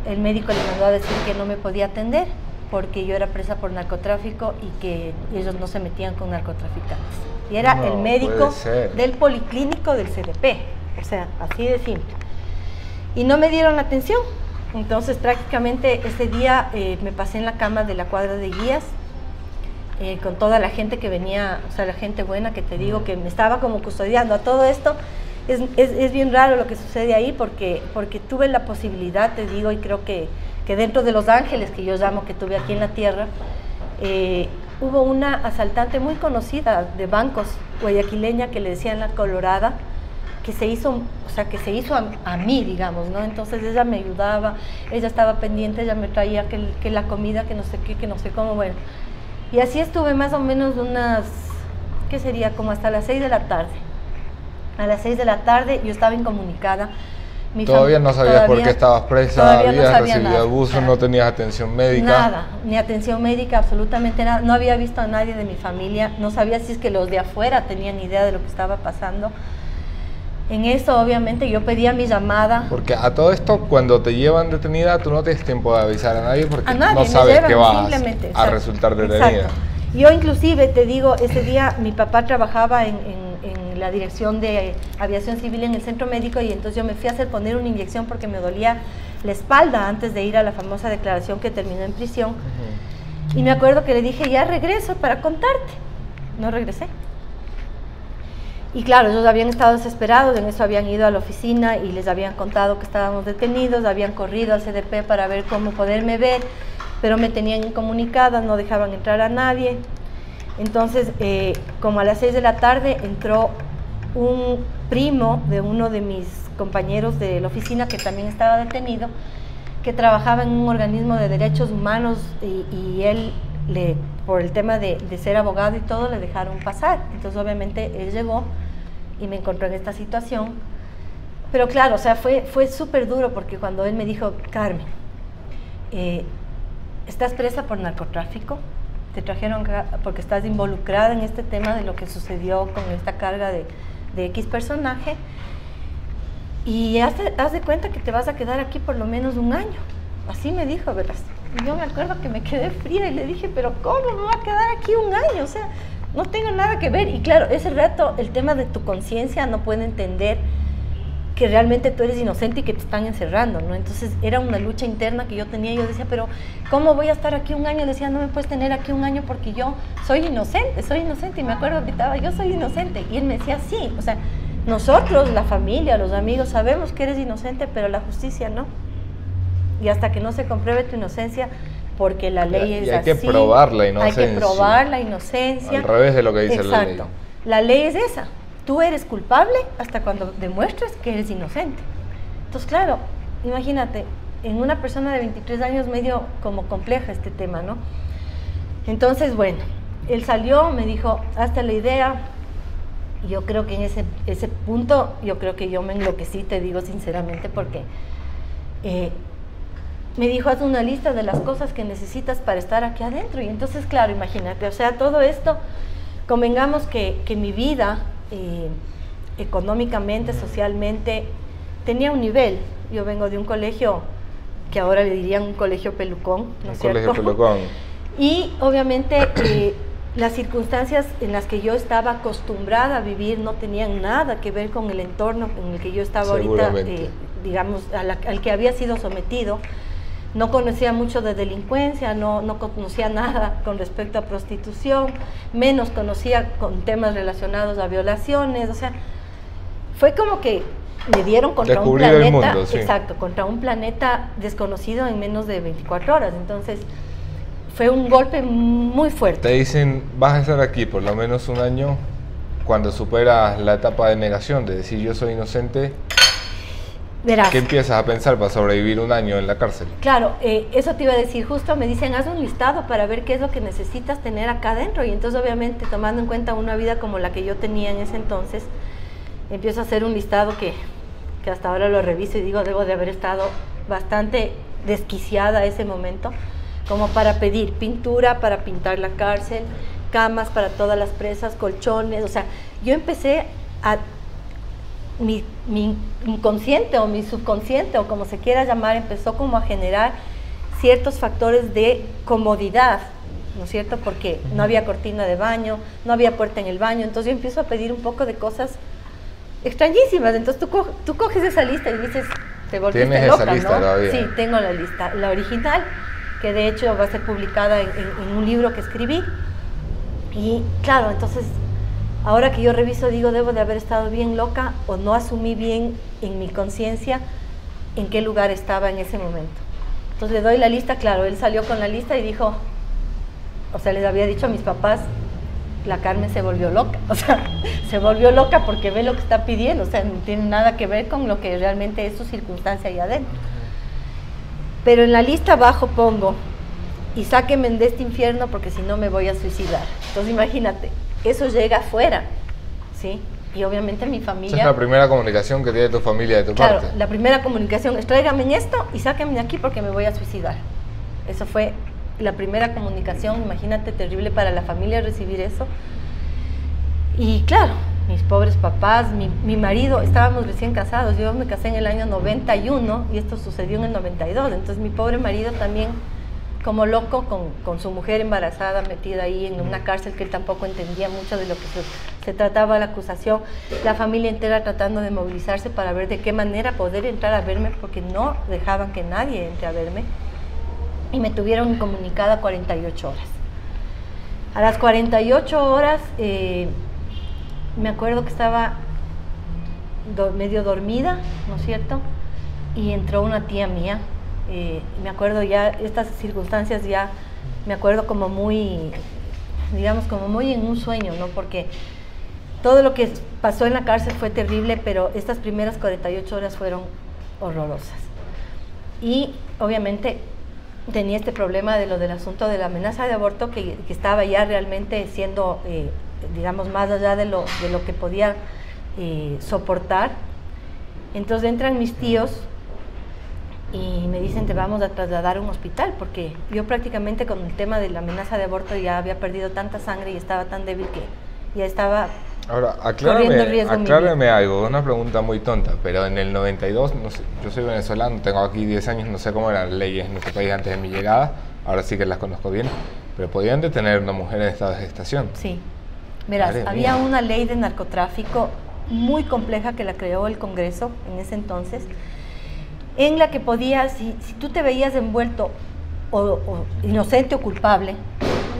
Speaker 2: El médico le mandó a decir que no me podía atender porque yo era presa por narcotráfico y que ellos no se metían con narcotraficantes. Y era el médico del policlínico del CDP, o sea, así de simple. Y no me dieron atención. Entonces prácticamente ese día me pasé en la cama de la cuadra de guías con toda la gente que venía, o sea, la gente buena que te digo que me estaba como custodiando. A todo esto es bien raro lo que sucede ahí porque tuve la posibilidad, te digo, y creo que dentro de los ángeles que yo llamo que tuve aquí en la tierra, hubo una asaltante muy conocida de bancos, guayaquileña, que le decían la Colorada, que se hizo, o sea, que se hizo a mí, digamos, ¿no? Entonces ella me ayudaba, ella estaba pendiente, ella me traía que la comida, que no sé qué, que no sé cómo, bueno. Y así estuve más o menos unas, ¿qué sería? Como hasta las 6 de la tarde. A las 6 de la tarde yo estaba incomunicada.
Speaker 1: Todavía no sabías por qué estabas presa, habías recibido abuso, no tenías atención médica.
Speaker 2: Nada, ni atención médica, absolutamente nada. No había visto a nadie de mi familia, no sabía si es que los de afuera tenían idea de lo que estaba pasando. En eso, obviamente, yo pedía mi llamada.
Speaker 1: Porque a todo esto, cuando te llevan detenida, tú no tienes tiempo de avisar a nadie porque no sabes que vas a resultar detenida.
Speaker 2: Exacto. Yo inclusive, te digo, ese día mi papá trabajaba en la dirección de aviación civil en el centro médico y entonces yo me fui a hacer poner una inyección porque me dolía la espalda antes de ir a la famosa declaración que terminó en prisión. Y me acuerdo que le dije, ya regreso para contarte. No regresé. Y claro, ellos habían estado desesperados, en eso habían ido a la oficina y les habían contado que estábamos detenidos, habían corrido al CDP para ver cómo poderme ver, pero me tenían incomunicada, no dejaban entrar a nadie. Entonces, como a las 6 de la tarde entró un primo de uno de mis compañeros de la oficina que también estaba detenido, que trabajaba en un organismo de derechos humanos y él por el tema de ser abogado y todo, le dejaron pasar. Entonces obviamente él llegó y me encontró en esta situación. Pero claro, o sea, fue súper duro, porque cuando él me dijo: Carmen, estás presa por narcotráfico, te trajeron porque estás involucrada en este tema de lo que sucedió con esta carga de X personaje, y haz de cuenta que te vas a quedar aquí por lo menos un año. Así me dijo, ¿verdad? Y yo me acuerdo que me quedé fría y le dije: pero ¿cómo me voy a quedar aquí un año? O sea, no tengo nada que ver. Y claro, ese rato el tema de tu conciencia no puede entender que realmente tú eres inocente y que te están encerrando, ¿no? Entonces era una lucha interna que yo tenía. Yo decía: pero ¿cómo voy a estar aquí un año? Le decía: no me puedes tener aquí un año porque yo soy inocente. Y me acuerdo que estaba: yo soy inocente. Y él me decía: sí, o sea, nosotros, la familia, los amigos, sabemos que eres inocente, pero la justicia no. Y hasta que no se compruebe tu inocencia, porque la ley es así.
Speaker 1: Hay que probar la inocencia.
Speaker 2: Hay que probar la inocencia.
Speaker 1: Al revés de lo que dice la ley.
Speaker 2: Exacto. La ley es esa. Tú eres culpable hasta cuando demuestres que eres inocente. Entonces, claro, imagínate, en una persona de 23 años, medio como compleja este tema, ¿no? Entonces, bueno, él salió, me dijo: hazte la idea. Y yo creo que en ese punto, yo creo que yo me enloquecí, te digo sinceramente, porque me dijo: haz una lista de las cosas que necesitas para estar aquí adentro. Y entonces, claro, imagínate, o sea, todo esto, convengamos que mi vida, económicamente, socialmente, tenía un nivel. Yo vengo de un colegio que ahora le dirían un colegio pelucón, ¿no es cierto?
Speaker 1: Colegio pelucón.
Speaker 2: Y obviamente las circunstancias en las que yo estaba acostumbrada a vivir no tenían nada que ver con el entorno en el que yo estaba ahorita, digamos, al que había sido sometido. No conocía mucho de delincuencia, no conocía nada con respecto a prostitución, menos conocía con temas relacionados a violaciones. O sea, fue como que me dieron contra un planeta, el mundo, sí. Exacto, contra un planeta desconocido en menos de 24 horas. Entonces, fue un golpe muy fuerte.
Speaker 1: Te dicen: vas a estar aquí por lo menos un año. Cuando superas la etapa de negación, de decir yo soy inocente,
Speaker 2: verás,
Speaker 1: ¿qué empiezas a pensar para sobrevivir un año en la cárcel?
Speaker 2: Claro, eso te iba a decir. Justo me dicen: haz un listado para ver qué es lo que necesitas tener acá adentro. Y entonces, obviamente, tomando en cuenta una vida como la que yo tenía en ese entonces, empiezo a hacer un listado que hasta ahora lo reviso y digo: debo de haber estado bastante desquiciada ese momento, como para pedir pintura, para pintar la cárcel, camas para todas las presas, colchones. O sea, yo empecé a... Mi inconsciente o mi subconsciente, o como se quiera llamar, empezó como a generar ciertos factores de comodidad, ¿no es cierto? Porque no había cortina de baño, no había puerta en el baño. Entonces yo empiezo a pedir un poco de cosas extrañísimas. Entonces tú coges esa lista y dices: te volviste loca,
Speaker 1: ¿Tienes esa lista,
Speaker 2: ¿no?
Speaker 1: todavía?
Speaker 2: Sí, tengo la lista, la original, que de hecho va a ser publicada en un libro que escribí. Y claro, entonces, ahora que yo reviso, digo: debo de haber estado bien loca, o no asumí bien en mi conciencia en qué lugar estaba en ese momento. Entonces le doy la lista. Claro, él salió con la lista y dijo, o sea, les había dicho a mis papás: la Carmen se volvió loca. O sea, se volvió loca porque ve lo que está pidiendo. O sea, no tiene nada que ver con lo que realmente es su circunstancia ahí adentro. Pero en la lista abajo pongo: y sáquenme de este infierno porque si no me voy a suicidar. Entonces imagínate, eso llega afuera, ¿sí? Y obviamente mi familia...
Speaker 1: Esa es la primera comunicación que tiene tu familia de tu parte.
Speaker 2: Claro, la primera comunicación es: tráiganme en esto y sáquenme de aquí porque me voy a suicidar. Eso fue la primera comunicación. Imagínate, terrible para la familia recibir eso. Y claro, mis pobres papás, mi marido, estábamos recién casados. Yo me casé en el año 91 y esto sucedió en el 92. Entonces mi pobre marido también, como loco, con su mujer embarazada, metida ahí en una cárcel que él tampoco entendía mucho de lo que se trataba la acusación. La familia entera tratando de movilizarse para ver de qué manera poder entrar a verme, porque no dejaban que nadie entre a verme. Y me tuvieron incomunicada 48 horas. A las 48 horas, me acuerdo que estaba medio dormida, ¿no es cierto? Y entró una tía mía. Me acuerdo ya, estas circunstancias ya, me acuerdo como muy, digamos, como muy en un sueño, ¿no? Porque todo lo que pasó en la cárcel fue terrible, pero estas primeras 48 horas fueron horrorosas. Y obviamente tenía este problema de lo del asunto de la amenaza de aborto que estaba ya realmente siendo, digamos, más allá de lo que podía soportar. Entonces entran mis tíos y me dicen, te vamos a trasladar a un hospital, porque yo prácticamente con el tema de la amenaza de aborto ya había perdido tanta sangre y estaba tan débil que ya estaba...
Speaker 1: Ahora,
Speaker 2: corriendo riesgo
Speaker 1: aclárame algo, una pregunta muy tonta, pero en el 92, no sé, yo soy venezolano, tengo aquí 10 años, no sé cómo eran las leyes en nuestro país antes de mi llegada, ahora sí que las conozco bien, pero podían detener a una mujer en estado de gestación.
Speaker 2: Sí, verás, había una ley de narcotráfico muy compleja que la creó el Congreso en ese entonces, en la que podías, si tú te veías envuelto o inocente o culpable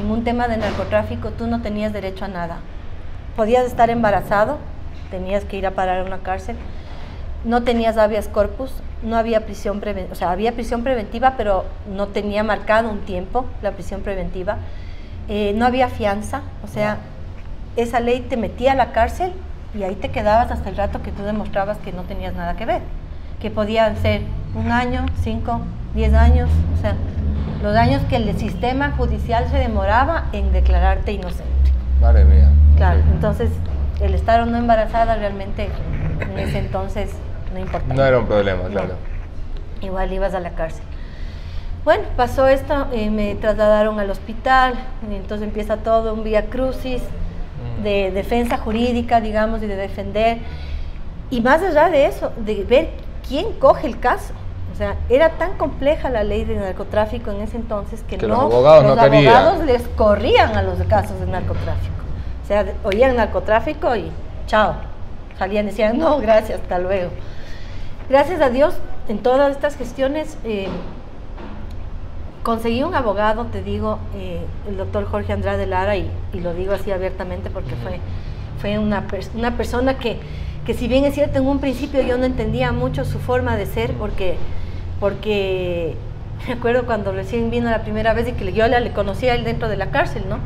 Speaker 2: en un tema de narcotráfico, tú no tenías derecho a nada. Podías estar embarazado, tenías que ir a parar a una cárcel, no tenías habeas corpus, no había prisión preventiva, o sea, había prisión preventiva, pero no tenía marcado un tiempo la prisión preventiva, no había fianza, o sea, esa ley te metía a la cárcel y ahí te quedabas hasta el rato que tú demostrabas que no tenías nada que ver, que podían ser 1 año, 5, 10 años, o sea, los años que el sistema judicial se demoraba en declararte inocente.
Speaker 1: Madre mía.
Speaker 2: Claro, entonces el estar o no embarazada realmente en ese entonces no importaba.
Speaker 1: No era un problema, claro.
Speaker 2: No. Igual ibas a la cárcel. Bueno, pasó esto, me trasladaron al hospital, entonces empieza todo un vía crucis de defensa jurídica, digamos, y de defender. Y más allá de eso, de ver quién coge el caso. O sea, era tan compleja la ley de narcotráfico en ese entonces que
Speaker 1: los abogados
Speaker 2: les corrían a los casos de narcotráfico. O sea, oían narcotráfico y chao, salían y decían, no, gracias, hasta luego. Gracias a Dios, en todas estas gestiones, conseguí un abogado, te digo, el doctor Jorge Andrade Lara, y lo digo así abiertamente porque fue una persona que si bien es cierto, en un principio yo no entendía mucho su forma de ser, porque me acuerdo cuando recién vino la primera vez y que yo le conocí a él dentro de la cárcel, ¿no?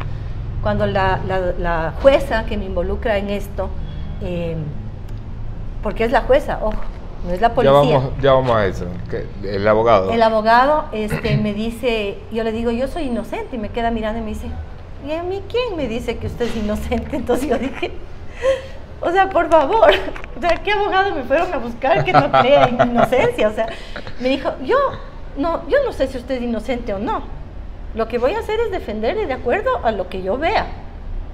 Speaker 2: Cuando la jueza que me involucra en esto, porque es la jueza, ojo, no es la policía.
Speaker 1: Ya vamos a eso, el abogado.
Speaker 2: El abogado me dice, yo le digo, yo soy inocente, y me queda mirando y me dice, ¿y a mí quién me dice que usted es inocente? Entonces yo dije, o sea, por favor, o sea, ¿qué abogado me fueron a buscar que no crea en mi inocencia? O sea, me dijo, yo no sé si usted es inocente o no. Lo que voy a hacer es defenderle de acuerdo a lo que yo vea.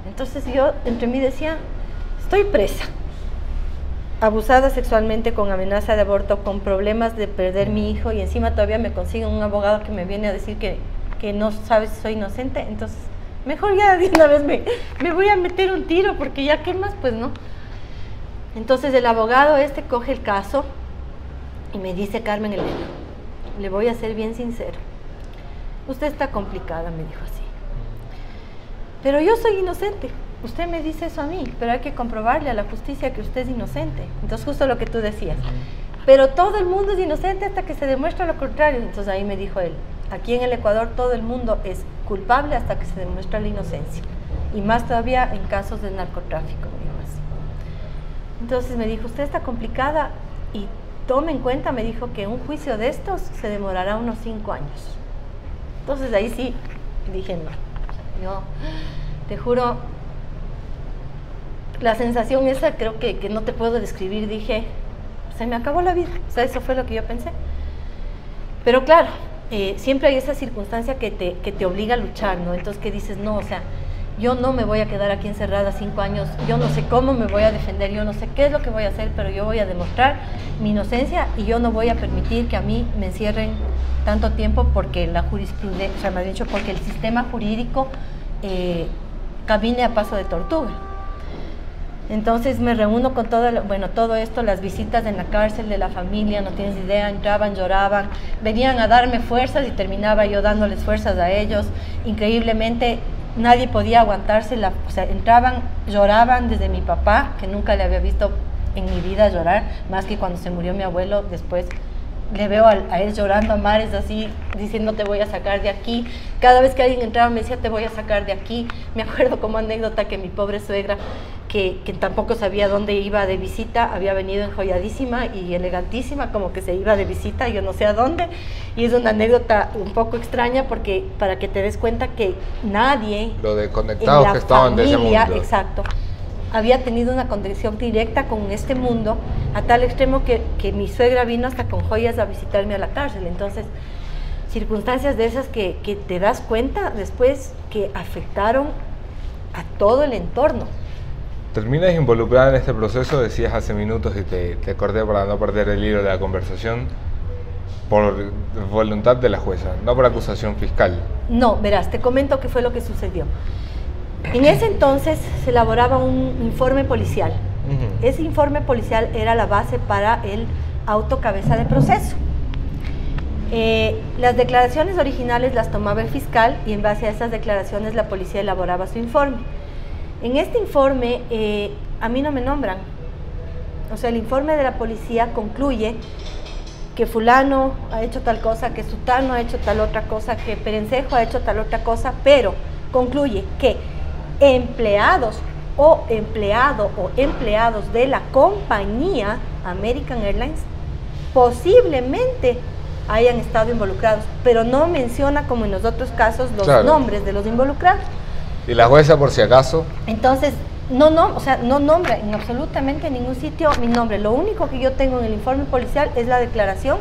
Speaker 2: Entonces yo entre mí decía, estoy presa, abusada sexualmente, con amenaza de aborto, con problemas de perder mi hijo, y encima todavía me consiguen un abogado que me viene a decir que no sabe si soy inocente. Entonces mejor ya de una vez me voy a meter un tiro, porque ya qué más, pues no. Entonces el abogado coge el caso y me dice, Carmen Elena, le voy a ser bien sincero, usted está complicada, me dijo así, pero yo soy inocente, usted me dice eso a mí, pero hay que comprobarle a la justicia que usted es inocente. Entonces justo lo que tú decías, pero todo el mundo es inocente hasta que se demuestra lo contrario. Entonces ahí me dijo él, aquí en el Ecuador todo el mundo es culpable hasta que se demuestra la inocencia, y más todavía en casos de narcotráfico, me dijo así. Entonces me dijo, usted está complicada, y tome en cuenta, me dijo, que un juicio de estos se demorará unos 5 años. Entonces ahí sí dije, no, yo te juro, la sensación esa creo que no te puedo describir. Dije, se me acabó la vida. O sea, eso fue lo que yo pensé. Pero claro, siempre hay esa circunstancia que te obliga a luchar, ¿no? Entonces que dices, no, o sea, yo no me voy a quedar aquí encerrada 5 años, yo no sé cómo me voy a defender, yo no sé qué es lo que voy a hacer, pero yo voy a demostrar mi inocencia, y yo no voy a permitir que a mí me encierren tanto tiempo, porque la jurisprudencia, o sea, me ha dicho, porque el sistema jurídico camine a paso de tortuga. Entonces me reúno con todo esto, las visitas en la cárcel de la familia, no tienes idea, entraban, lloraban, venían a darme fuerzas y terminaba yo dándoles fuerzas a ellos. Increíblemente nadie podía aguantarse, o sea, entraban, lloraban, desde mi papá, que nunca le había visto en mi vida llorar, más que cuando se murió mi abuelo. Después le veo a él llorando a mares, así, diciendo, te voy a sacar de aquí. Cada vez que alguien entraba me decía, te voy a sacar de aquí. Me acuerdo como anécdota que mi pobre suegra, que tampoco sabía dónde iba de visita, había venido enjolladísima y elegantísima, como que se iba de visita, yo no sé a dónde, y es una anécdota un poco extraña porque para que te des cuenta que nadie
Speaker 1: lo de conectados que estaban de ese mundo,
Speaker 2: exacto, había tenido una conexión directa con este mundo, a tal extremo que mi suegra vino hasta con joyas a visitarme a la cárcel. Entonces, circunstancias de esas que te das cuenta después que afectaron a todo el entorno.
Speaker 1: Terminas involucrada en este proceso, decías hace minutos y te corté para no perder el hilo de la conversación, por voluntad de la jueza, no por acusación fiscal.
Speaker 2: No, verás, te comento qué fue lo que sucedió. En ese entonces se elaboraba un informe policial. Ese informe policial era la base para el auto cabeza de proceso. Las declaraciones originales las tomaba el fiscal y en base a esas declaraciones la policía elaboraba su informe. En este informe a mí no me nombran. O sea, el informe de la policía concluye que fulano ha hecho tal cosa, que sutano ha hecho tal otra cosa, que perencejo ha hecho tal otra cosa, pero concluye que empleados o empleados de la compañía American Airlines posiblemente hayan estado involucrados, pero no menciona, como en los otros casos, los nombres de los involucrados.
Speaker 1: ¿Y la jueza, por si acaso?
Speaker 2: Entonces, no nombra en absolutamente ningún sitio mi nombre. Lo único que yo tengo en el informe policial es la declaración,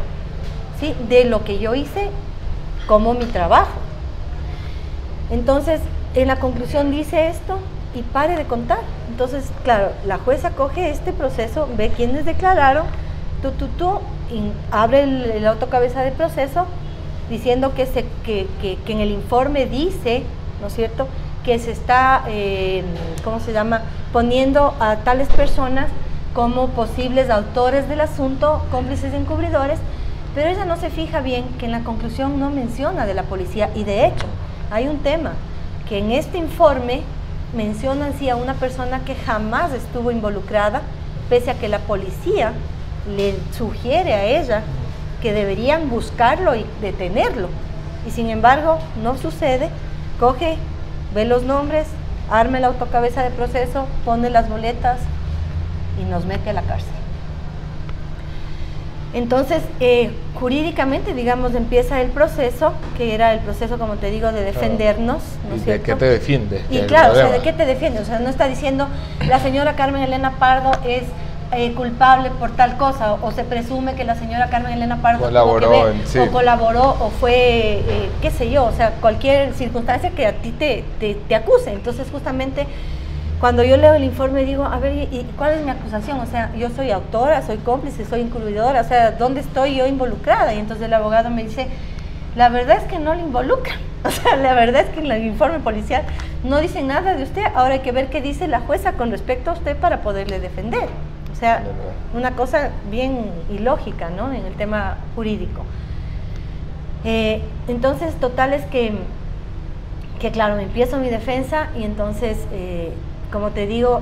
Speaker 2: ¿sí?, de lo que yo hice como mi trabajo. Entonces, en la conclusión dice esto y pare de contar. Entonces, claro, la jueza coge este proceso, ve quiénes declararon, y abre el autocabeza de proceso diciendo que en el informe dice, ¿no es cierto?, que se está, ¿cómo se llama?, poniendo a tales personas como posibles autores del asunto, cómplices y encubridores, pero ella no se fija bien que en la conclusión no menciona de la policía. Y de hecho, hay un tema, que en este informe mencionan sí a una persona que jamás estuvo involucrada, pese a que la policía le sugiere a ella que deberían buscarlo y detenerlo. Y sin embargo, no sucede. Coge, ve los nombres, arma el autocabeza de proceso, pone las boletas y nos mete a la cárcel. Entonces, jurídicamente, digamos, empieza el proceso, que era el proceso, como te digo, de defendernos, ¿no es cierto?
Speaker 1: ¿De qué te defiendes?
Speaker 2: Y claro, o sea, ¿de qué te defiendes? O sea, no está diciendo la señora Carmen Elena Pardo es culpable por tal cosa, o se presume que la señora Carmen Elena Pardo
Speaker 1: colaboró,
Speaker 2: tuvo que ver, sí, o colaboró, o fue, qué sé yo, o sea, cualquier circunstancia que a ti te acuse. Entonces, justamente, cuando yo leo el informe digo, a ver, ¿y cuál es mi acusación? O sea, yo soy autora, soy cómplice, soy incurridora, o sea, ¿dónde estoy yo involucrada? Y entonces el abogado me dice, la verdad es que no le involucran. O sea, la verdad es que en el informe policial no dice nada de usted. Ahora hay que ver qué dice la jueza con respecto a usted para poderle defender. O sea, una cosa bien ilógica, ¿no?, en el tema jurídico. Entonces, total es que claro, empiezo mi defensa y entonces, como te digo,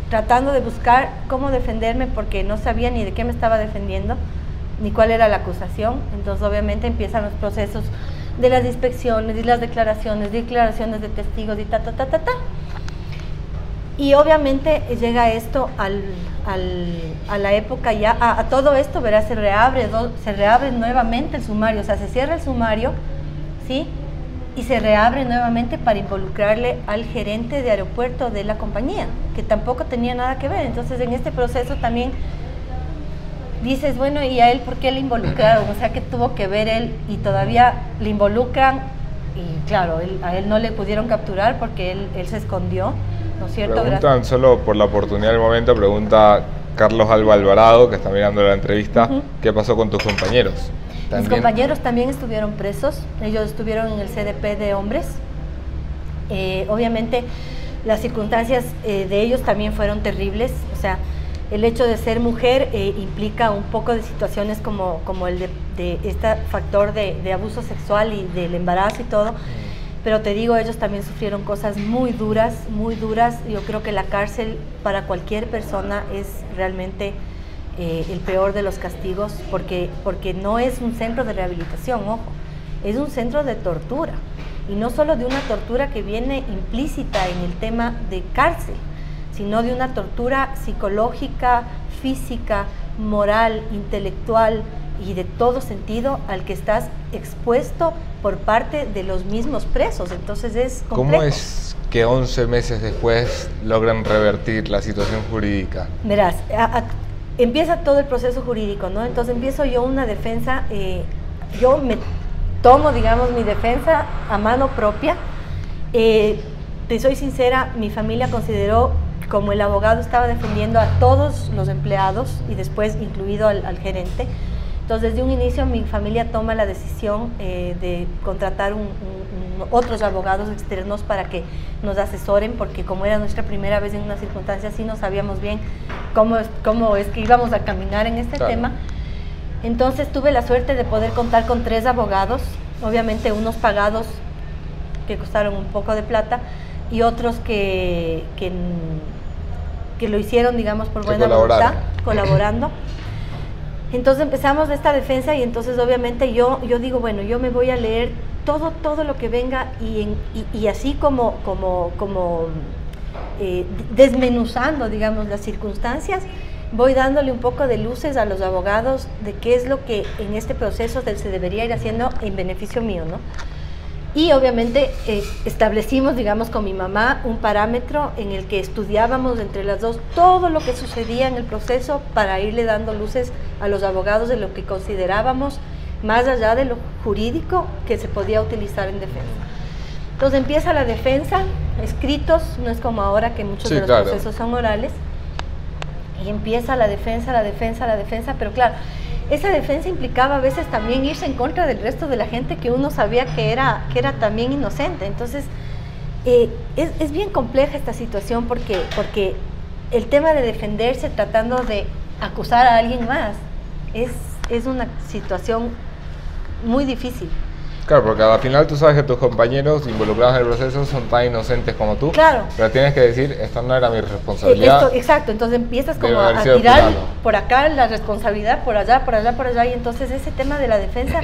Speaker 2: tratando de buscar cómo defenderme porque no sabía ni de qué me estaba defendiendo, ni cuál era la acusación. Entonces, obviamente, empiezan los procesos de las inspecciones y las declaraciones de testigos y ta. Y obviamente llega esto a la época ya, a todo esto, verás, se reabre nuevamente el sumario, o sea, se cierra el sumario, ¿sí?, y se reabre nuevamente para involucrarle al gerente de aeropuerto de la compañía, que tampoco tenía nada que ver. Entonces, en este proceso también dices, bueno, ¿y a él por qué le involucraron? O sea, ¿qué tuvo que ver él? Y todavía le involucran, y claro, a él no le pudieron capturar porque él se escondió, ¿no es cierto?
Speaker 1: Preguntan, solo por la oportunidad del momento, pregunta Carlos Alba Alvarado, que está mirando la entrevista, ¿qué pasó con tus compañeros?
Speaker 2: Mis compañeros también estuvieron presos, ellos estuvieron en el CDP de hombres. Obviamente las circunstancias de ellos también fueron terribles, o sea, el hecho de ser mujer implica un poco de situaciones como el de este factor de abuso sexual y del embarazo y todo, pero te digo, ellos también sufrieron cosas muy duras, muy duras. Yo creo que la cárcel para cualquier persona es realmente el peor de los castigos, porque no es un centro de rehabilitación, ojo, es un centro de tortura, y no solo de una tortura que viene implícita en el tema de cárcel, sino de una tortura psicológica, física, moral, intelectual y de todo sentido al que estás expuesto por parte de los mismos presos. Entonces es complejo.
Speaker 1: ¿Cómo es que 11 meses después logran revertir la situación jurídica?
Speaker 2: Verás, empieza todo el proceso jurídico, ¿no? Entonces empiezo yo una defensa, yo me tomo, digamos, mi defensa a mano propia. Te soy sincera, mi familia consideró, como el abogado estaba defendiendo a todos los empleados y después incluido al gerente, entonces desde un inicio mi familia toma la decisión de contratar otros abogados externos para que nos asesoren, porque como era nuestra primera vez en una circunstancia así, no sabíamos bien cómo es que íbamos a caminar en este tema. Entonces tuve la suerte de poder contar con 3 abogados, obviamente unos pagados que costaron un poco de plata y otros que lo hicieron, digamos, por buena voluntad, colaborando. Entonces empezamos esta defensa y entonces obviamente yo digo, bueno, yo me voy a leer todo lo que venga y así como desmenuzando, digamos, las circunstancias, voy dándole un poco de luces a los abogados de qué es lo que en este proceso se debería ir haciendo en beneficio mío, ¿no? Y obviamente establecimos, digamos, con mi mamá un parámetro en el que estudiábamos entre las dos todo lo que sucedía en el proceso para irle dando luces a los abogados de lo que considerábamos más allá de lo jurídico que se podía utilizar en defensa. Entonces empieza la defensa, escritos, no es como ahora que muchos de los procesos son orales, y empieza la defensa, pero claro, esa defensa implicaba a veces también irse en contra del resto de la gente que uno sabía que era también inocente. Entonces es bien compleja esta situación porque el tema de defenderse tratando de acusar a alguien más es una situación muy difícil.
Speaker 1: Claro, porque al final tú sabes que tus compañeros involucrados en el proceso son tan inocentes como tú.
Speaker 2: Claro.
Speaker 1: Pero tienes que decir, esto no era mi responsabilidad.
Speaker 2: Exacto, entonces empiezas como a tirar por acá la responsabilidad, por allá, y entonces ese tema de la defensa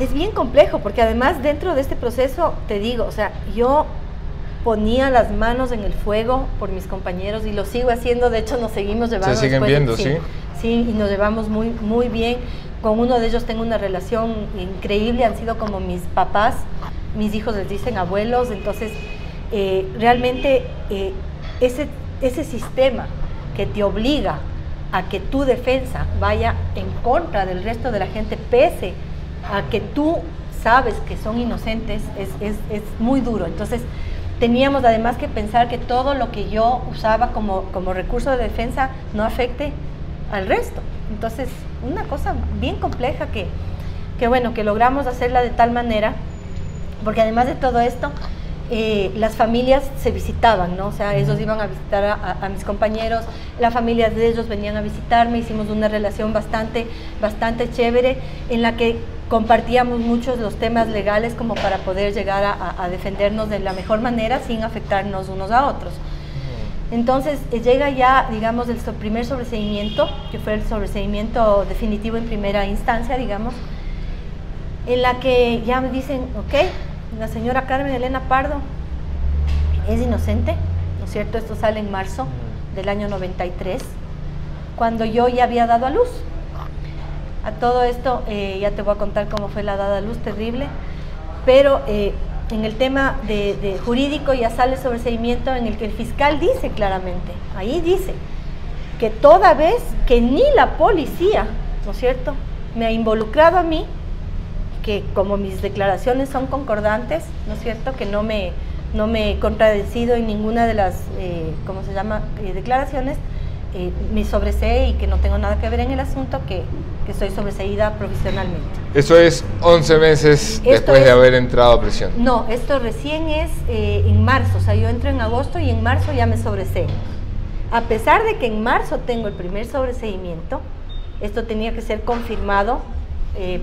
Speaker 2: es bien complejo, porque además dentro de este proceso, te digo, o sea, yo ponía las manos en el fuego por mis compañeros y lo sigo haciendo, de hecho nos seguimos llevando.
Speaker 1: Se siguen viendo, ¿sí?
Speaker 2: Sí, y nos llevamos muy bien. Con uno de ellos tengo una relación increíble, han sido como mis papás, mis hijos les dicen abuelos, entonces realmente ese sistema que te obliga a que tu defensa vaya en contra del resto de la gente, pese a que tú sabes que son inocentes, es muy duro. Entonces teníamos además que pensar que todo lo que yo usaba como recurso de defensa no afecte al resto. Entonces, una cosa bien compleja que bueno, que logramos hacerla de tal manera, porque además de todo esto, las familias se visitaban, ¿no? O sea, ellos iban a visitar a mis compañeros, las familias de ellos venían a visitarme, hicimos una relación bastante chévere, en la que compartíamos muchos los temas legales como para poder llegar a defendernos de la mejor manera sin afectarnos unos a otros. Entonces llega ya, digamos, el primer sobreseimiento, que fue el sobreseimiento definitivo en primera instancia, digamos, en la que ya me dicen, ok, la señora Carmen Elena Pardo es inocente, ¿no es cierto? Esto sale en marzo del año 93, cuando yo ya había dado a luz. A todo esto ya te voy a contar cómo fue la dada a luz, terrible, pero en el tema de jurídico ya sale sobreseimiento en el que el fiscal dice claramente, ahí dice, que toda vez que ni la policía, ¿no es cierto?, me ha involucrado a mí, que como mis declaraciones son concordantes, ¿no es cierto?, que no me he contradecido en ninguna de las, ¿cómo se llama?, declaraciones, me sobreseí y que no tengo nada que ver en el asunto, que estoy sobreseída provisionalmente.
Speaker 1: Eso es 11 meses después de haber entrado a prisión.
Speaker 2: No, esto recién es en marzo, o sea, yo entro en agosto y en marzo ya me sobreseí. A pesar de que en marzo tengo el primer sobreseimiento, esto tenía que ser confirmado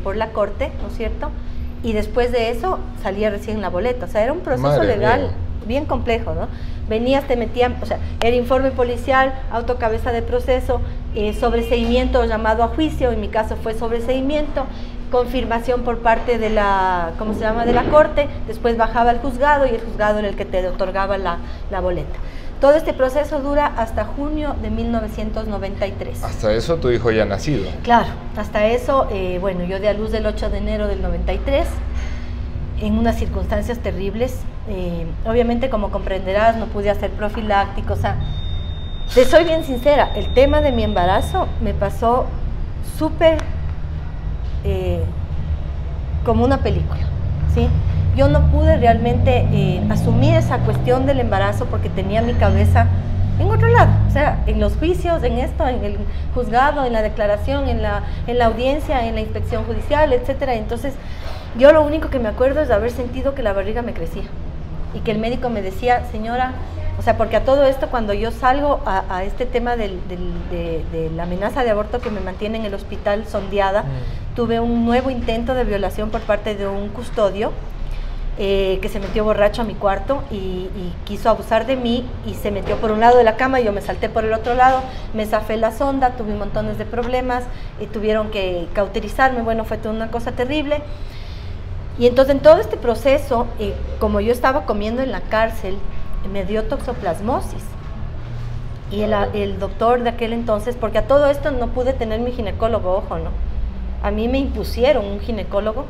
Speaker 2: por la corte, ¿no es cierto? Y después de eso salía recién la boleta, o sea, era un proceso legal bien complejo, ¿no? Venías, te metían, o sea, era informe policial, autocabeza de proceso, sobreseimiento llamado a juicio, en mi caso fue sobreseimiento, confirmación por parte de la, ¿cómo se llama?, de la corte, después bajaba al juzgado y el juzgado era el que te otorgaba la boleta. Todo este proceso dura hasta junio de 1993.
Speaker 1: Hasta eso tu hijo ya ha nacido.
Speaker 2: Claro, hasta eso, bueno, yo di a luz el 8 de enero del 93, en unas circunstancias terribles. Obviamente, como comprenderás, no pude hacer profiláctico, o sea, te soy bien sincera, el tema de mi embarazo me pasó súper como una película, ¿sí? Yo no pude realmente asumir esa cuestión del embarazo porque tenía mi cabeza en otro lado, o sea, en los juicios, en esto, en el juzgado, en la declaración, en la audiencia, en la inspección judicial, etcétera. Entonces, yo lo único que me acuerdo es de haber sentido que la barriga me crecía y que el médico me decía, señora, o sea, porque a todo esto, cuando yo salgo a este tema de la amenaza de aborto que me mantiene en el hospital sondeada, tuve un nuevo intento de violación por parte de un custodio que se metió borracho a mi cuarto y quiso abusar de mí y se metió por un lado de la cama, yo me salté por el otro lado, me zafé la sonda, tuve montones de problemas, tuvieron que cauterizarme, bueno, fue toda una cosa terrible. Y entonces en todo este proceso, como yo estaba comiendo en la cárcel, me dio toxoplasmosis. Y el doctor de aquel entonces, porque a todo esto no pude tener mi ginecólogo, ojo, ¿no? A mí me impusieron un ginecólogo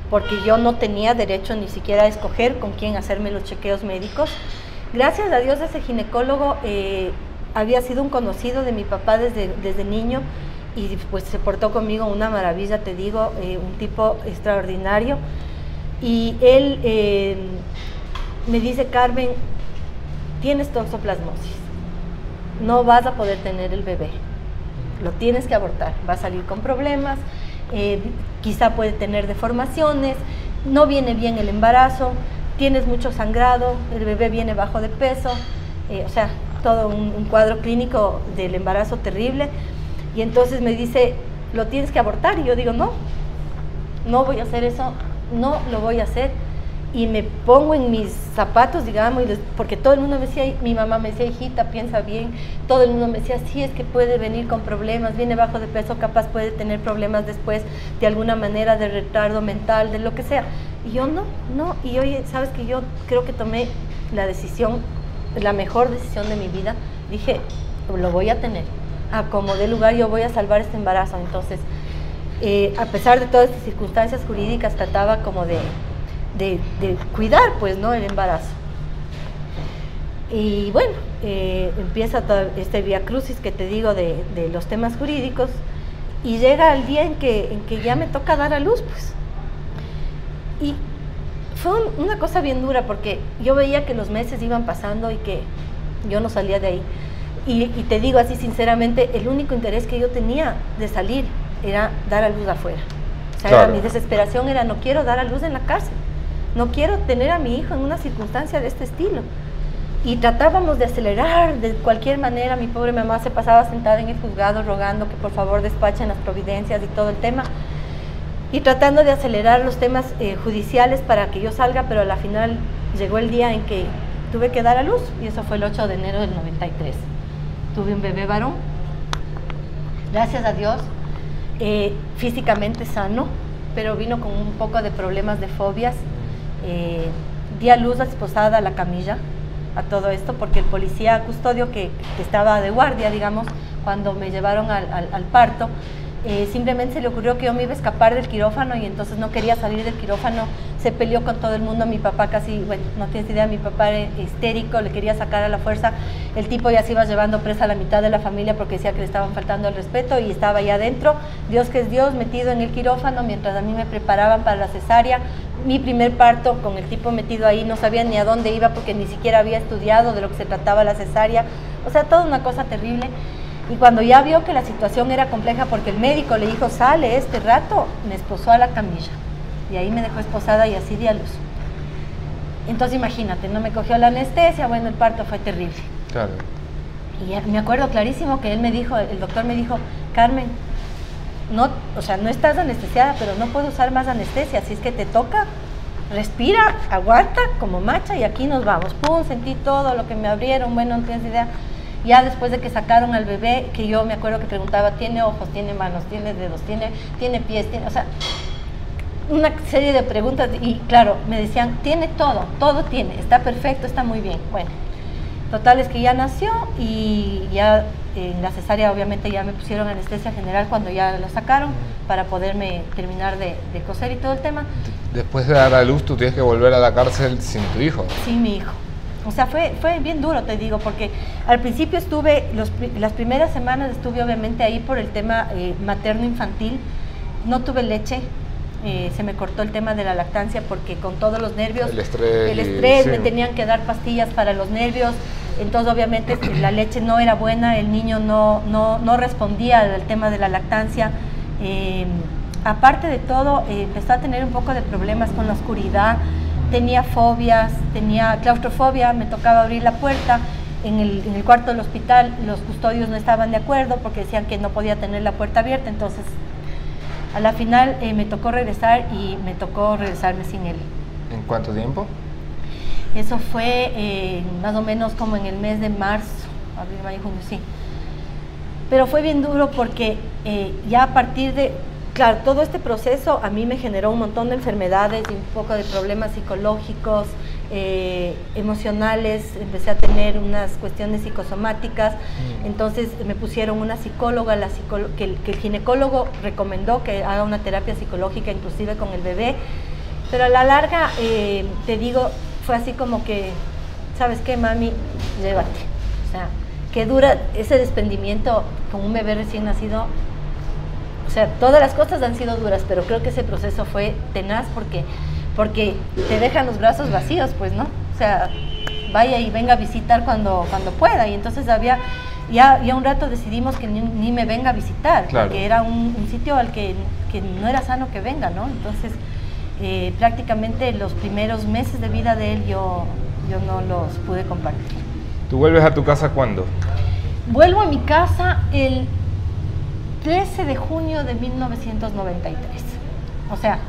Speaker 2: porque yo no tenía derecho ni siquiera a escoger con quién hacerme los chequeos médicos. Gracias a Dios ese ginecólogo había sido un conocido de mi papá desde niño y pues se portó conmigo una maravilla, te digo, un tipo extraordinario. Y él me dice, Carmen, tienes toxoplasmosis, no vas a poder tener el bebé, lo tienes que abortar, va a salir con problemas, quizá puede tener deformaciones, no viene bien el embarazo, tienes mucho sangrado, el bebé viene bajo de peso, o sea, todo un cuadro clínico del embarazo terrible. Y entonces me dice, lo tienes que abortar, y yo digo, no voy a hacer eso, no lo voy a hacer. Y me pongo en mis zapatos, digamos, porque todo el mundo me decía, mi mamá me decía, hijita, piensa bien, todo el mundo me decía, sí, es que puede venir con problemas, viene bajo de peso, capaz puede tener problemas después de alguna manera de retardo mental, de lo que sea. Y yo no, y oye, sabes que yo creo que tomé la decisión, la mejor decisión de mi vida, dije, lo voy a tener, a como dé lugar yo voy a salvar este embarazo. Entonces, a pesar de todas estas circunstancias jurídicas, trataba como de cuidar, pues, ¿no?, el embarazo. Y bueno, empieza todo este viacrucis que te digo de los temas jurídicos, y llega el día en que ya me toca dar a luz, pues. Y fue una cosa bien dura, porque yo veía que los meses iban pasando y que yo no salía de ahí. Y te digo así sinceramente, el único interés que yo tenía de salir era dar a luz afuera. O sea, claro, mi desesperación era, no quiero dar a luz en la cárcel, no quiero tener a mi hijo en una circunstancia de este estilo. Y tratábamos de acelerar de cualquier manera. Mi pobre mamá se pasaba sentada en el juzgado rogando que por favor despachen las providencias y todo el tema, y tratando de acelerar los temas judiciales para que yo salga, pero a la final llegó el día en que tuve que dar a luz, y eso fue el 8 de enero del 93. Tuve un bebé varón, gracias a Dios, físicamente sano, pero vino con un poco de problemas de fobias. Di a luz esposada a la camilla, a todo esto, porque el policía custodio que estaba de guardia, digamos, cuando me llevaron al parto, simplemente se le ocurrió que yo me iba a escapar del quirófano, y entonces no quería salir del quirófano, se peleó con todo el mundo. Mi papá casi, bueno, no tienes idea, mi papá era histérico, le quería sacar a la fuerza. El tipo ya se iba llevando presa a la mitad de la familia porque decía que le estaban faltando el respeto, y estaba allá adentro, Dios que es Dios, metido en el quirófano, mientras a mí me preparaban para la cesárea. Mi primer parto con el tipo metido ahí, no sabía ni a dónde iba porque ni siquiera había estudiado de lo que se trataba la cesárea, o sea, toda una cosa terrible. Y cuando ya vio que la situación era compleja, porque el médico le dijo, sale este rato, me esposó a la camilla, y ahí me dejó esposada y así di a luz. Entonces imagínate, no me cogió la anestesia, bueno, el parto fue terrible.
Speaker 1: Claro.
Speaker 2: Y me acuerdo clarísimo que él me dijo, el doctor me dijo, Carmen, no, o sea, no estás anestesiada, pero no puedo usar más anestesia, así es que te toca, respira, aguanta como macha y aquí nos vamos. Pum, sentí todo lo que me abrieron, bueno, no tienes idea. Ya después de que sacaron al bebé, que yo me acuerdo que preguntaba, ¿tiene ojos, tiene manos, tiene dedos, tiene pies, tiene, o sea, una serie de preguntas? Y claro, me decían, tiene todo, todo tiene, está perfecto, está muy bien. Bueno, Total es que ya nació y ya en la cesárea obviamente ya me pusieron anestesia general cuando ya lo sacaron para poderme terminar de coser y todo el tema.
Speaker 1: Después de dar a luz, tú tienes que volver a la cárcel sin tu hijo.
Speaker 2: Sin mi hijo. O sea, fue bien duro, te digo, porque al principio estuve, las primeras semanas estuve obviamente ahí por el tema materno-infantil. No tuve leche, se me cortó el tema de la lactancia porque con todos los nervios, el estrés sí. Me tenían que dar pastillas para los nervios, entonces obviamente la leche no era buena, el niño no respondía al tema de la lactancia. Aparte de todo, empezó a tener un poco de problemas con la oscuridad, tenía fobias, tenía claustrofobia, me tocaba abrir la puerta. En el cuarto del hospital los custodios no estaban de acuerdo porque decían que no podía tener la puerta abierta, entonces a la final me tocó regresar y me tocó regresarme sin él.
Speaker 1: ¿En cuánto tiempo?
Speaker 2: Eso fue más o menos como en el mes de marzo, abril, mayo, junio, sí. Pero fue bien duro porque ya a partir de, claro, todo este proceso a mí me generó un montón de enfermedades y un poco de problemas psicológicos, emocionales, empecé a tener unas cuestiones psicosomáticas, entonces me pusieron una psicóloga, que el ginecólogo recomendó que haga una terapia psicológica inclusive con el bebé, pero a la larga, te digo, fue así como que, ¿sabes qué, mami? Llévate, o sea, que dura ese desprendimiento con un bebé recién nacido. O sea, todas las cosas han sido duras, pero creo que ese proceso fue tenaz porque te dejan los brazos vacíos, pues, ¿no? O sea, vaya y venga a visitar cuando pueda. Y entonces ya un rato decidimos que ni me venga a visitar, claro. Porque era un sitio al que no era sano que venga, ¿no? Entonces, prácticamente los primeros meses de vida de él yo no los pude compartir.
Speaker 1: ¿Tú vuelves a tu casa cuándo?
Speaker 2: Vuelvo a mi casa el 13 de junio de 1993, o sea...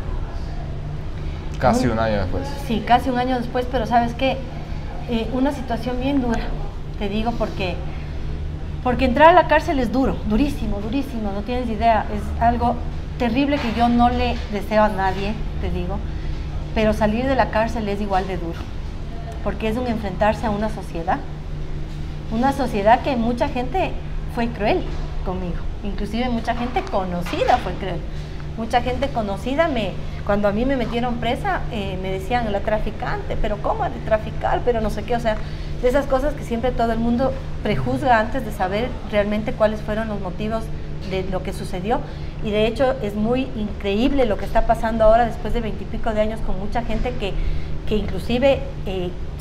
Speaker 1: Casi un año después.
Speaker 2: Sí, casi un año después, pero ¿sabes qué? Una situación bien dura, te digo, porque entrar a la cárcel es duro, durísimo, durísimo, no tienes idea, es algo terrible que yo no le deseo a nadie, te digo, pero salir de la cárcel es igual de duro, porque es un enfrentarse a una sociedad que mucha gente fue cruel conmigo, inclusive mucha gente conocida fue cruel. Mucha gente conocida, cuando a mí me metieron presa, me decían la traficante, pero ¿cómo de traficar? Pero no sé qué, o sea, de esas cosas que siempre todo el mundo prejuzga antes de saber realmente cuáles fueron los motivos de lo que sucedió. Y de hecho es muy increíble lo que está pasando ahora después de 20 y pico de años con mucha gente que inclusive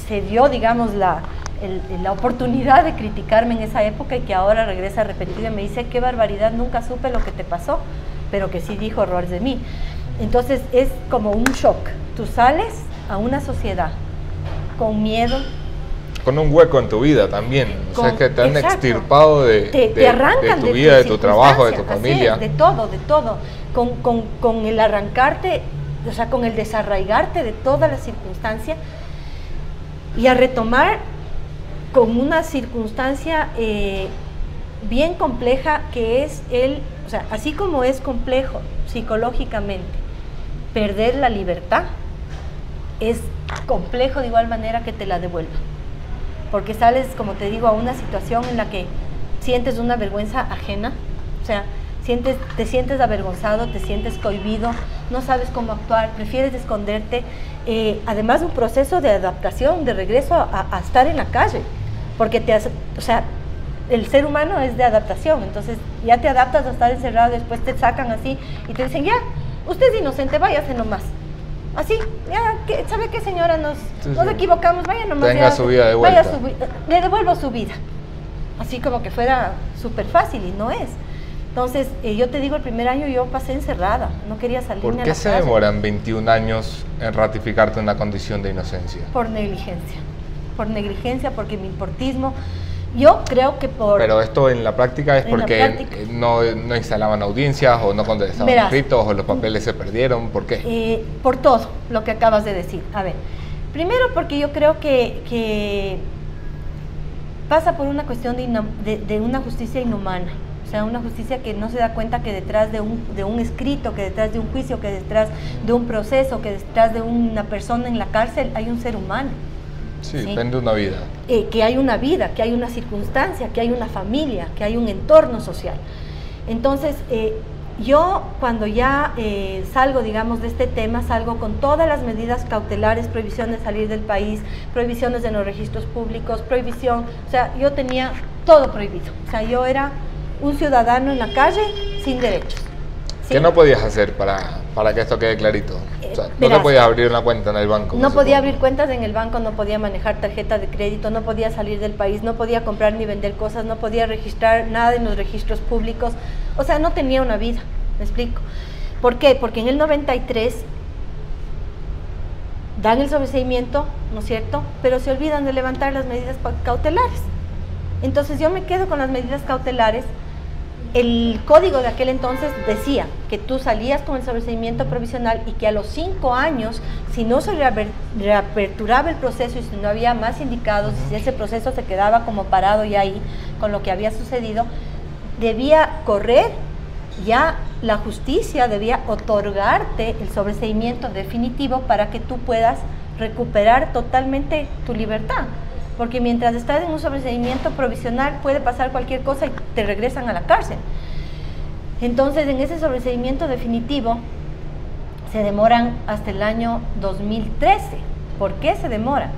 Speaker 2: se dio, digamos, la oportunidad de criticarme en esa época y que ahora regresa arrepentido y me dice, qué barbaridad, nunca supe lo que te pasó, pero que sí dijo horrores de mí. Entonces es como un shock. Tú sales a una sociedad con miedo. Con un hueco en tu vida también.
Speaker 1: O sea, que te han extirpado de tu vida, de tu trabajo, de tu familia.
Speaker 2: Es, de todo. Con el arrancarte, o sea, con el desarraigarte de toda la circunstancia y a retomar con una circunstancia bien compleja que es o sea, así como es complejo psicológicamente perder la libertad, es complejo de igual manera que te la devuelvan, porque sales, como te digo, a una situación en la que sientes una vergüenza ajena, o sea, te sientes avergonzado, te sientes cohibido, no sabes cómo actuar, prefieres esconderte, además de un proceso de adaptación, de regreso a estar en la calle, porque o sea, el ser humano es de adaptación, entonces ya te adaptas a estar encerrado, después te sacan así y te dicen, ya, usted es inocente, váyase nomás. Así, ya, ¿sabe qué, señora? Nos equivocamos, vaya nomás.
Speaker 1: Tenga su vida de vuelta.
Speaker 2: Le devuelvo su vida. Así como que fuera súper fácil y no es. Entonces, yo te digo, el primer año yo pasé encerrada, no quería salir ni a la calle.
Speaker 1: ¿Por qué se demoran 21 años en ratificarte una condición de inocencia?
Speaker 2: Por negligencia, porque mi importismo. Yo creo que
Speaker 1: Pero esto en la práctica es porque no instalaban audiencias o no contestaban escritos o los papeles se perdieron, ¿por qué?
Speaker 2: Por todo lo que acabas de decir. A ver, primero porque yo creo que pasa por una cuestión de una justicia inhumana, o sea, una justicia que no se da cuenta que detrás de un escrito, que detrás de un juicio, que detrás de un proceso, que detrás de una persona en la cárcel hay un ser humano.
Speaker 1: Sí, depende de una vida.
Speaker 2: Que hay una vida, que hay una circunstancia, que hay una familia, que hay un entorno social. Entonces, yo cuando ya salgo, digamos, de este tema, salgo con todas las medidas cautelares, prohibición de salir del país, prohibiciones de los registros públicos, prohibición, o sea, yo tenía todo prohibido. O sea, yo era un ciudadano en la calle sin derechos. ¿Sí?
Speaker 1: ¿Qué no podías hacer para que esto quede clarito? O sea, no te podías abrir una cuenta en el banco.
Speaker 2: No podía abrir cuentas en el banco, no podía manejar tarjeta de crédito, no podía salir del país, no podía comprar ni vender cosas, no podía registrar nada en los registros públicos. O sea, no tenía una vida, ¿me explico? ¿Por qué? Porque en el 93 dan el sobreseimiento, ¿no es cierto? Pero se olvidan de levantar las medidas cautelares. Entonces yo me quedo con las medidas cautelares. El código de aquel entonces decía que tú salías con el sobreseimiento provisional y que a los 5 años, si no se reaperturaba el proceso y si no había más indicados, si ese proceso se quedaba como parado ya ahí con lo que había sucedido, debía correr ya la justicia, debía otorgarte el sobreseimiento definitivo para que tú puedas recuperar totalmente tu libertad. Porque mientras estás en un sobreseimiento provisional puede pasar cualquier cosa y te regresan a la cárcel. Entonces, en ese sobreseimiento definitivo se demoran hasta el año 2013. ¿Por qué se demoran?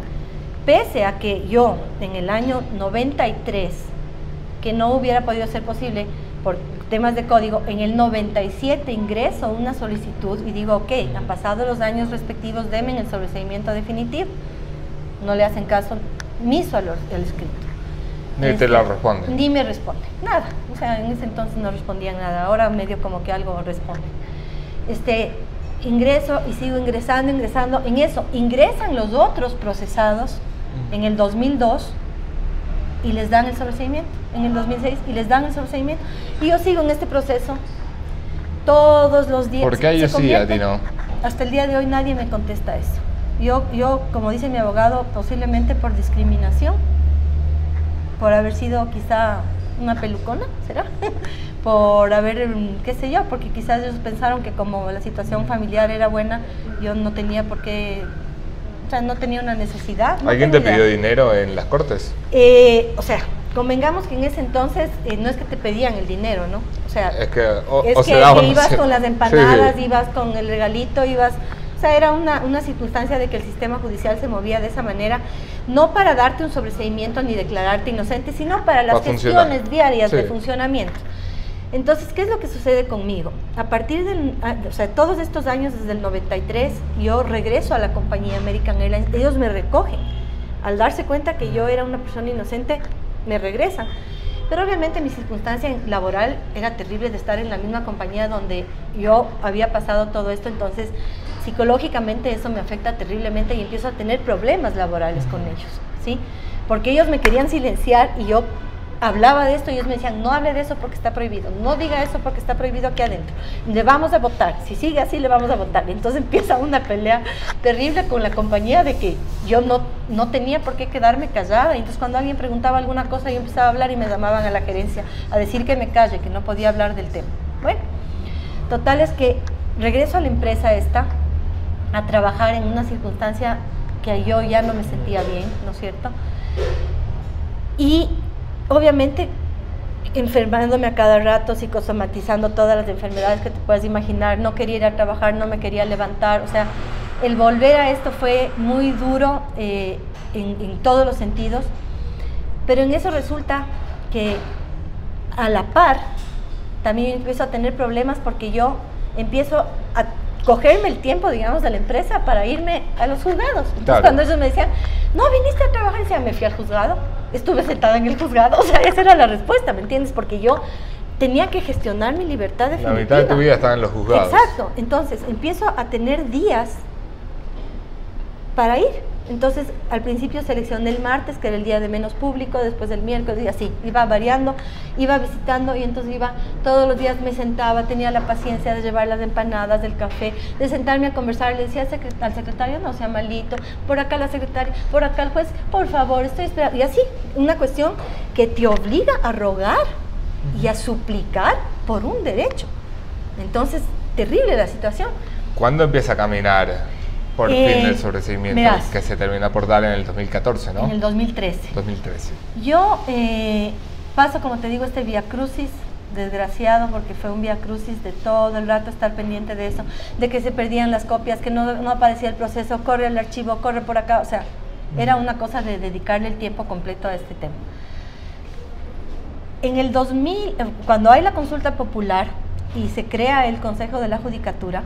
Speaker 2: Pese a que yo en el año 93, que no hubiera podido ser posible por temas de código, en el 97 ingreso una solicitud y digo, ok, han pasado los años respectivos, denme el sobreseimiento definitivo. No le hacen caso. Miso al escrito.
Speaker 1: Ni te lo responde.
Speaker 2: Ni me responde, nada. O sea, en ese entonces no respondían nada. Ahora medio como que algo responde. Ingreso y sigo ingresando. En eso ingresan los otros procesados en el 2002 y les dan el sobreseimiento. En el 2006 y les dan el sobreseimiento. Y yo sigo en este proceso todos los días.
Speaker 1: ¿Por qué a ellos sí, a ti no?
Speaker 2: Hasta el día de hoy nadie me contesta eso. Yo, como dice mi abogado, posiblemente por discriminación, por haber sido quizá una pelucona, ¿será? Por haber, qué sé yo, porque quizás ellos pensaron que como la situación familiar era buena, yo no tenía por qué, o sea, no tenía una necesidad. No
Speaker 1: ¿Alguien te pidió dinero en las cortes?
Speaker 2: O sea, convengamos que en ese entonces no es que te pedían el dinero, ¿no? O sea,
Speaker 1: es que
Speaker 2: ibas con las empanadas, sí. Ibas con el regalito, ibas... O sea, era una circunstancia de que el sistema judicial se movía de esa manera, no para darte un sobreseimiento ni declararte inocente, sino para las gestiones diarias de funcionamiento. Entonces, ¿qué es lo que sucede conmigo? A partir de todos estos años, desde el 93, yo regreso a la compañía American Airlines, ellos me recogen. Al darse cuenta que yo era una persona inocente, me regresan. Pero obviamente mi circunstancia laboral era terrible de estar en la misma compañía donde yo había pasado todo esto, entonces psicológicamente eso me afecta terriblemente y empiezo a tener problemas laborales con ellos, ¿sí? Porque ellos me querían silenciar y yo hablaba de esto y ellos me decían, no hable de eso porque está prohibido, no diga eso porque está prohibido aquí adentro, le vamos a votar, si sigue así le vamos a votar. Entonces empieza una pelea terrible con la compañía de que yo no tenía por qué quedarme callada, y entonces cuando alguien preguntaba alguna cosa yo empezaba a hablar y me llamaban a la gerencia a decir que me calle, que no podía hablar del tema. Bueno, total es que regreso a la empresa esta a trabajar en una circunstancia que yo ya no me sentía bien, ¿no es cierto? Y obviamente enfermándome a cada rato, psicosomatizando todas las enfermedades que te puedas imaginar, no quería ir a trabajar, no me quería levantar, o sea, el volver a esto fue muy duro en todos los sentidos, pero en eso resulta que a la par también empiezo a tener problemas porque yo empiezo a cogerme el tiempo, digamos, de la empresa para irme a los juzgados. Entonces, claro, cuando ellos me decían, no, viniste a trabajar, decía, me fui al juzgado, estuve sentada en el juzgado, o sea, esa era la respuesta, ¿me entiendes? Porque yo tenía que gestionar mi libertad definitiva.
Speaker 1: La mitad de tu vida estaba en los juzgados.
Speaker 2: Exacto, entonces empiezo a tener días para ir. Entonces, al principio seleccioné el martes, que era el día de menos público, después el miércoles, y así, iba variando, iba visitando, y entonces iba, todos los días me sentaba, tenía la paciencia de llevar las empanadas, del café, de sentarme a conversar, le decía al secretario, no sea malito, por acá la secretaria, por acá el juez, por favor, estoy esperando, y así, una cuestión que te obliga a rogar y a suplicar por un derecho. Entonces, terrible la situación.
Speaker 1: ¿Cuándo empieza a caminar Por fin el sobreseimiento que se termina por dar en el 2014, ¿no?
Speaker 2: En el 2013.
Speaker 1: 2013.
Speaker 2: Yo paso, como te digo, este vía crucis desgraciado, porque fue un vía crucis de todo el rato estar pendiente de eso, de que se perdían las copias, que no aparecía el proceso, corre el archivo, corre por acá, o sea, era una cosa de dedicarle el tiempo completo a este tema. En el 2000, cuando hay la consulta popular y se crea el Consejo de la Judicatura,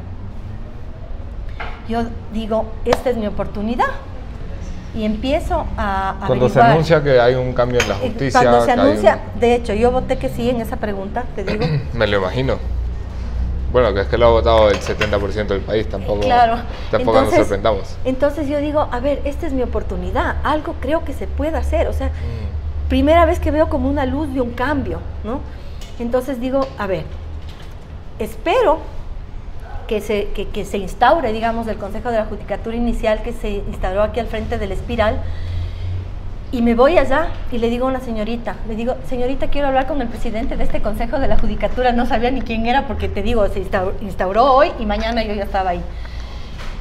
Speaker 2: yo digo, esta es mi oportunidad. Y empiezo a
Speaker 1: cuando
Speaker 2: averiguar.
Speaker 1: Se anuncia que hay un cambio en la justicia.
Speaker 2: Cuando se anuncia, de hecho, yo voté que sí en esa pregunta, te digo.
Speaker 1: Me lo imagino. Bueno, que es que lo ha votado el 70% del país, tampoco,
Speaker 2: claro.
Speaker 1: Tampoco nos sorprendamos.
Speaker 2: Entonces yo digo, a ver, esta es mi oportunidad, algo creo que se puede hacer, o sea, primera vez que veo como una luz de un cambio, ¿no? Entonces digo, a ver, espero que se instaure, digamos, el Consejo de la Judicatura Inicial que se instauró aquí al frente del Espiral, y me voy allá y le digo a una señorita, le digo, señorita, quiero hablar con el presidente de este Consejo de la Judicatura. No sabía ni quién era, porque te digo, se instauró hoy y mañana yo ya estaba ahí,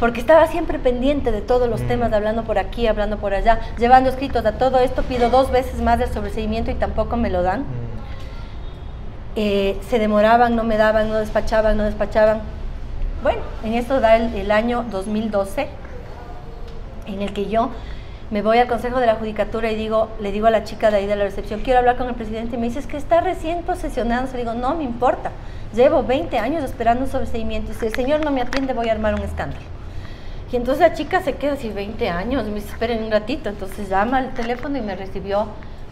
Speaker 2: porque estaba siempre pendiente de todos los temas, hablando por aquí, hablando por allá, llevando escritos a todo esto. Pido 2 veces más del sobreseimiento y tampoco me lo dan. Se demoraban, no me daban, no despachaban. Bueno, en esto da el año 2012, en el que yo me voy al Consejo de la Judicatura y le digo a la chica de ahí de la recepción, quiero hablar con el presidente, y me dice, es que está recién posesionándose. Le digo, no me importa, llevo 20 años esperando un sobreseimiento, y si el señor no me atiende voy a armar un escándalo. Y entonces la chica se queda así, 20 años, y me dice, esperen un ratito. Entonces llama al teléfono y me recibió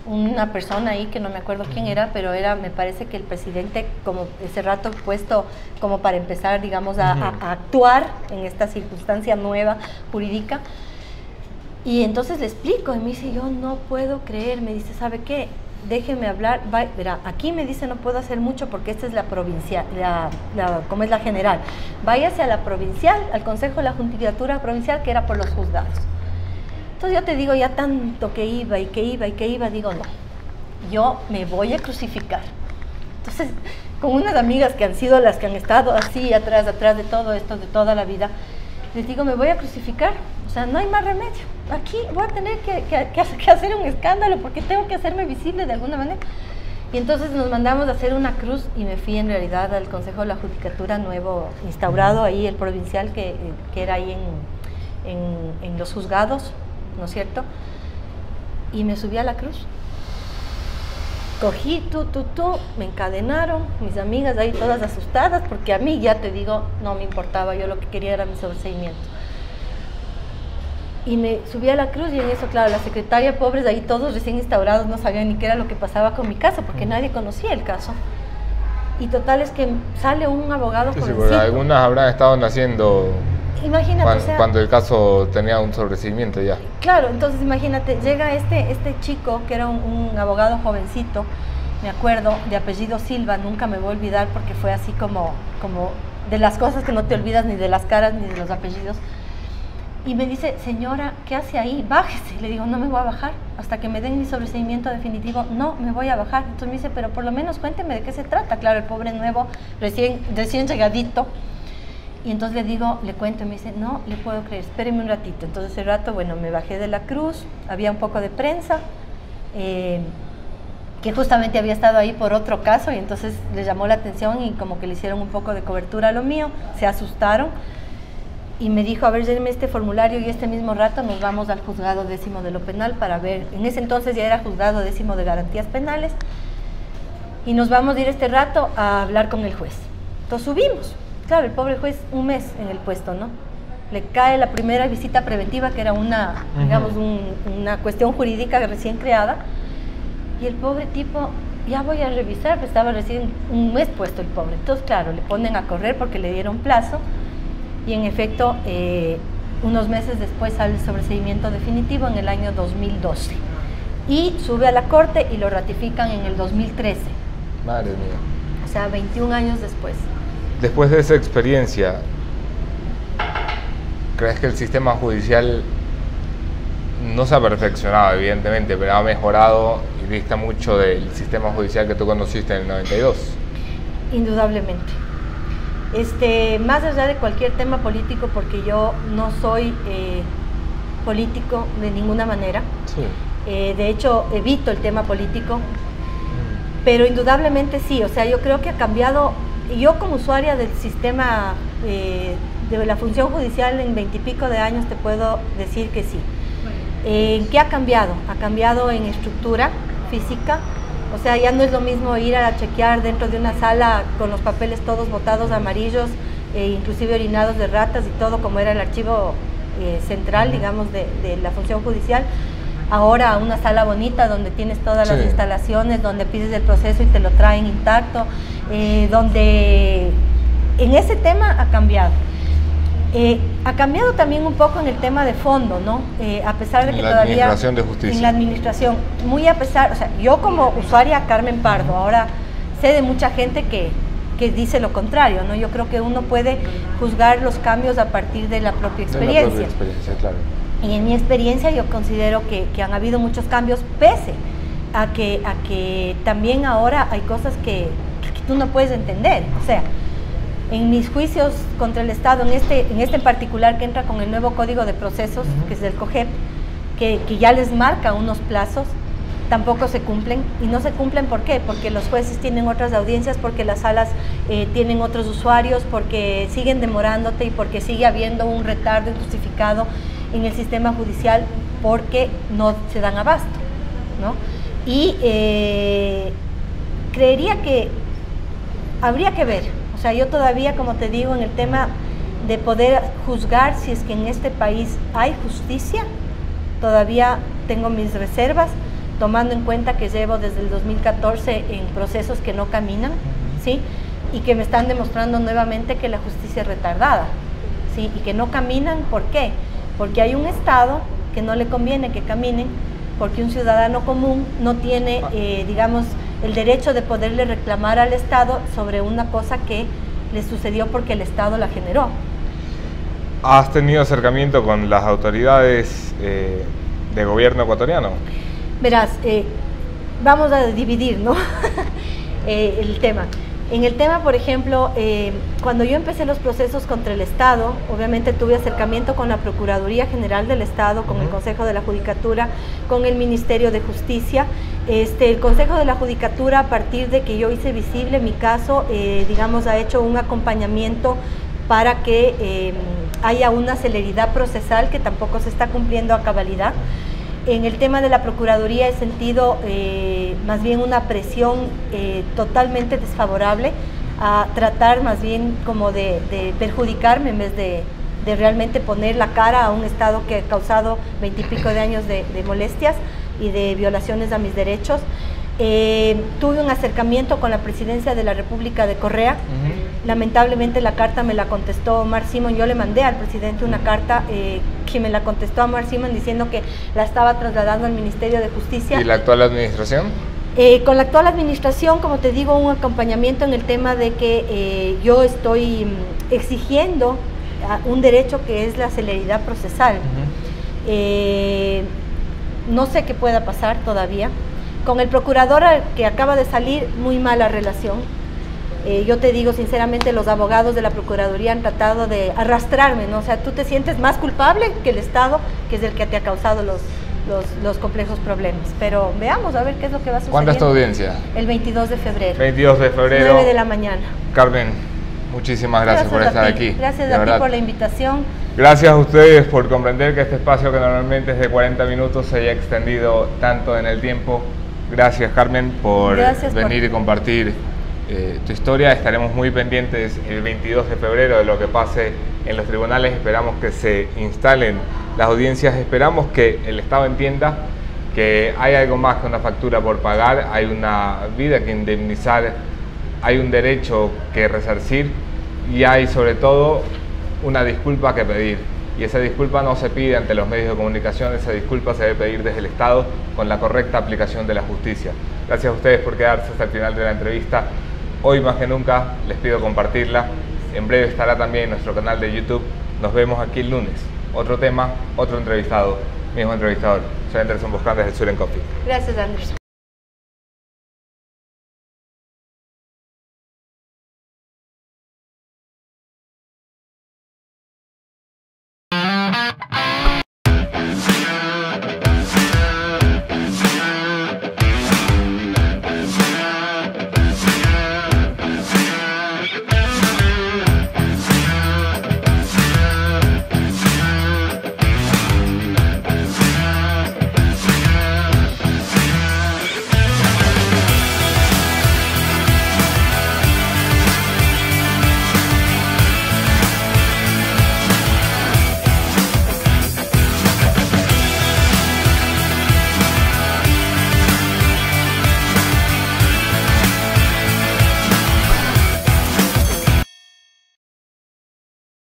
Speaker 2: una persona ahí que no me acuerdo quién era, pero era, me parece que el presidente, como ese rato puesto como para empezar, digamos, a actuar en esta circunstancia nueva jurídica. Y entonces le explico y me dice, yo no puedo creer. Me dice, ¿sabe qué? Déjeme hablar. Verá, aquí me dice no puedo hacer mucho porque esta es la provincial, como es la general. Váyase a la provincial, al Consejo de la Judicatura Provincial, que era por los juzgados. Entonces yo te digo, ya tanto que iba, digo, no, yo me voy a crucificar. Entonces, con unas amigas que han sido las que han estado así, atrás de todo esto, de toda la vida, les digo, me voy a crucificar, o sea, no hay más remedio. Aquí voy a tener que hacer un escándalo porque tengo que hacerme visible de alguna manera. Y entonces nos mandamos a hacer una cruz y me fui en realidad al Consejo de la Judicatura nuevo, instaurado ahí, el provincial, que era ahí en los juzgados, ¿no es cierto? Y me subí a la cruz. Cogí, me encadenaron, mis amigas ahí todas asustadas, porque a mí, ya te digo, no me importaba, yo lo que quería era mi sobreseimiento. Y me subí a la cruz y en eso, claro, la secretaria, pobres ahí todos recién instaurados, no sabían ni qué era lo que pasaba con mi caso, porque nadie conocía el caso. Y total es que sale un abogado
Speaker 1: sí, porque algunas habrán estado naciendo.
Speaker 2: Imagínate,
Speaker 1: cuando el caso tenía un sobreseimiento ya.
Speaker 2: Claro, entonces imagínate, llega este chico que era un abogado jovencito, me acuerdo, de apellido Silva, nunca me voy a olvidar porque fue así como de las cosas que no te olvidas ni de las caras ni de los apellidos. Y me dice, señora, ¿qué hace ahí? Bájese. Le digo, no me voy a bajar hasta que me den mi sobreseimiento definitivo. No, me voy a bajar. Entonces me dice, pero por lo menos cuénteme de qué se trata. Claro, el pobre nuevo, recién llegadito. Y entonces le cuento y me dice, no le puedo creer, espéreme un ratito. Entonces ese rato, bueno, me bajé de la cruz, había un poco de prensa, que justamente había estado ahí por otro caso, y entonces les llamó la atención y como que le hicieron un poco de cobertura a lo mío, se asustaron, y me dijo, a ver, lléneme este formulario, y este mismo rato nos vamos al juzgado 10º de lo penal para ver, en ese entonces ya era juzgado 10º de garantías penales, y nos vamos a ir este rato a hablar con el juez. Entonces subimos. Claro, el pobre juez, un mes en el puesto, ¿no? Le cae la primera visita preventiva, que era digamos, una cuestión jurídica recién creada, y el pobre tipo, ya voy a revisar, pues estaba recién un mes puesto el pobre. Entonces, claro, le ponen a correr porque le dieron plazo, y en efecto, unos meses después sale el sobreseimiento definitivo en el año 2012. Y sube a la corte y lo ratifican en el 2013.
Speaker 1: Madre mía.
Speaker 2: O sea, 21 años después.
Speaker 1: Después de esa experiencia, ¿crees que el sistema judicial no se ha perfeccionado, evidentemente, pero ha mejorado y dista mucho del sistema judicial que tú conociste en el 92?
Speaker 2: Indudablemente. Más allá de cualquier tema político, porque yo no soy político de ninguna manera,
Speaker 1: sí.
Speaker 2: De hecho evito el tema político, pero indudablemente sí, o sea, yo creo que ha cambiado. Yo como usuaria del sistema de la función judicial en 20 y pico de años te puedo decir que sí. ¿En qué ha cambiado? Ha cambiado en estructura física, o sea, ya no es lo mismo ir a chequear dentro de una sala con los papeles todos botados amarillos, inclusive orinados de ratas y todo, como era el archivo central, digamos, de la función judicial. Ahora una sala bonita donde tienes todas las instalaciones, donde pides el proceso y te lo traen intacto, donde en ese tema ha cambiado. Ha cambiado también un poco en el tema de fondo, ¿no? A pesar de que todavía... En la
Speaker 1: administración de justicia.
Speaker 2: En la administración, muy a pesar, o sea, yo como usuaria Carmen Pardo, ahora sé de mucha gente que dice lo contrario, ¿no? Yo creo que uno puede juzgar los cambios a partir de la propia experiencia. De la propia experiencia, claro. Y en mi experiencia yo considero que han habido muchos cambios, pese a que también ahora hay cosas que tú no puedes entender, o sea, en mis juicios contra el Estado, en este en particular que entra con el nuevo Código de Procesos, que es del COGEP, que ya les marca unos plazos, tampoco se cumplen. ¿Y no se cumplen por qué? Porque los jueces tienen otras audiencias, porque las salas tienen otros usuarios, porque siguen demorándote y porque sigue habiendo un retardo injustificado en el sistema judicial porque no se dan abasto, ¿no? Y creería que habría que ver. O sea, yo todavía, como te digo, en el tema de poder juzgar si es que en este país hay justicia, todavía tengo mis reservas, tomando en cuenta que llevo desde el 2014 en procesos que no caminan, ¿sí? Y que me están demostrando nuevamente que la justicia es retardada, ¿sí? Y que no caminan, ¿por qué? Porque hay un Estado que no le conviene que caminen, porque un ciudadano común no tiene, digamos, el derecho de poderle reclamar al Estado sobre una cosa que le sucedió porque el Estado la generó.
Speaker 1: ¿Has tenido acercamiento con las autoridades de gobierno ecuatoriano?
Speaker 2: Verás, vamos a dividir, ¿no? El tema. En el tema, por ejemplo, cuando yo empecé los procesos contra el Estado, obviamente tuve acercamiento con la Procuraduría General del Estado, con el Consejo de la Judicatura, con el Ministerio de Justicia. El Consejo de la Judicatura, a partir de que yo hice visible mi caso, digamos, ha hecho un acompañamiento para que haya una celeridad procesal que tampoco se está cumpliendo a cabalidad. En el tema de la Procuraduría he sentido más bien una presión totalmente desfavorable a tratar más bien como de perjudicarme en vez de realmente poner la cara a un Estado que ha causado 20 y pico de años de molestias y de violaciones a mis derechos. Tuve un acercamiento con la Presidencia de la República de Correa. Lamentablemente la carta me la contestó Omar Simón. Yo le mandé al presidente una carta que me la contestó Omar Simón diciendo que la estaba trasladando al Ministerio de Justicia.
Speaker 1: ¿Y la actual administración?
Speaker 2: Con la actual administración, como te digo, un acompañamiento en el tema de que yo estoy exigiendo un derecho que es la celeridad procesal. No sé qué pueda pasar todavía. Con el procurador que acaba de salir, muy mala relación. Yo te digo sinceramente, los abogados de la Procuraduría han tratado de arrastrarme, ¿no? O sea, tú te sientes más culpable que el Estado, que es el que te ha causado los complejos problemas. Pero veamos a ver qué es lo que va a suceder.
Speaker 1: ¿Cuándo es tu audiencia?
Speaker 2: El 22 de febrero.
Speaker 1: 22 de febrero.
Speaker 2: 9 de la mañana.
Speaker 1: Carmen, muchísimas gracias por estar aquí.
Speaker 2: Gracias a ti por la invitación.
Speaker 1: Gracias a ustedes por comprender que este espacio, que normalmente es de 40 minutos, se haya extendido tanto en el tiempo. Gracias, Carmen, por venir y compartir tu historia. Estaremos muy pendientes el 22 de febrero de lo que pase en los tribunales. Esperamos que se instalen las audiencias, esperamos que el Estado entienda que hay algo más que una factura por pagar, hay una vida que indemnizar, hay un derecho que resarcir y hay sobre todo una disculpa que pedir. Y esa disculpa no se pide ante los medios de comunicación, esa disculpa se debe pedir desde el Estado con la correcta aplicación de la justicia. Gracias a ustedes por quedarse hasta el final de la entrevista. Hoy más que nunca les pido compartirla. En breve estará también en nuestro canal de YouTube. Nos vemos aquí el lunes. Otro tema, otro entrevistado, mismo entrevistador. Soy Anderson Boscan desde el Sur en Coffee.
Speaker 2: Gracias, Anderson.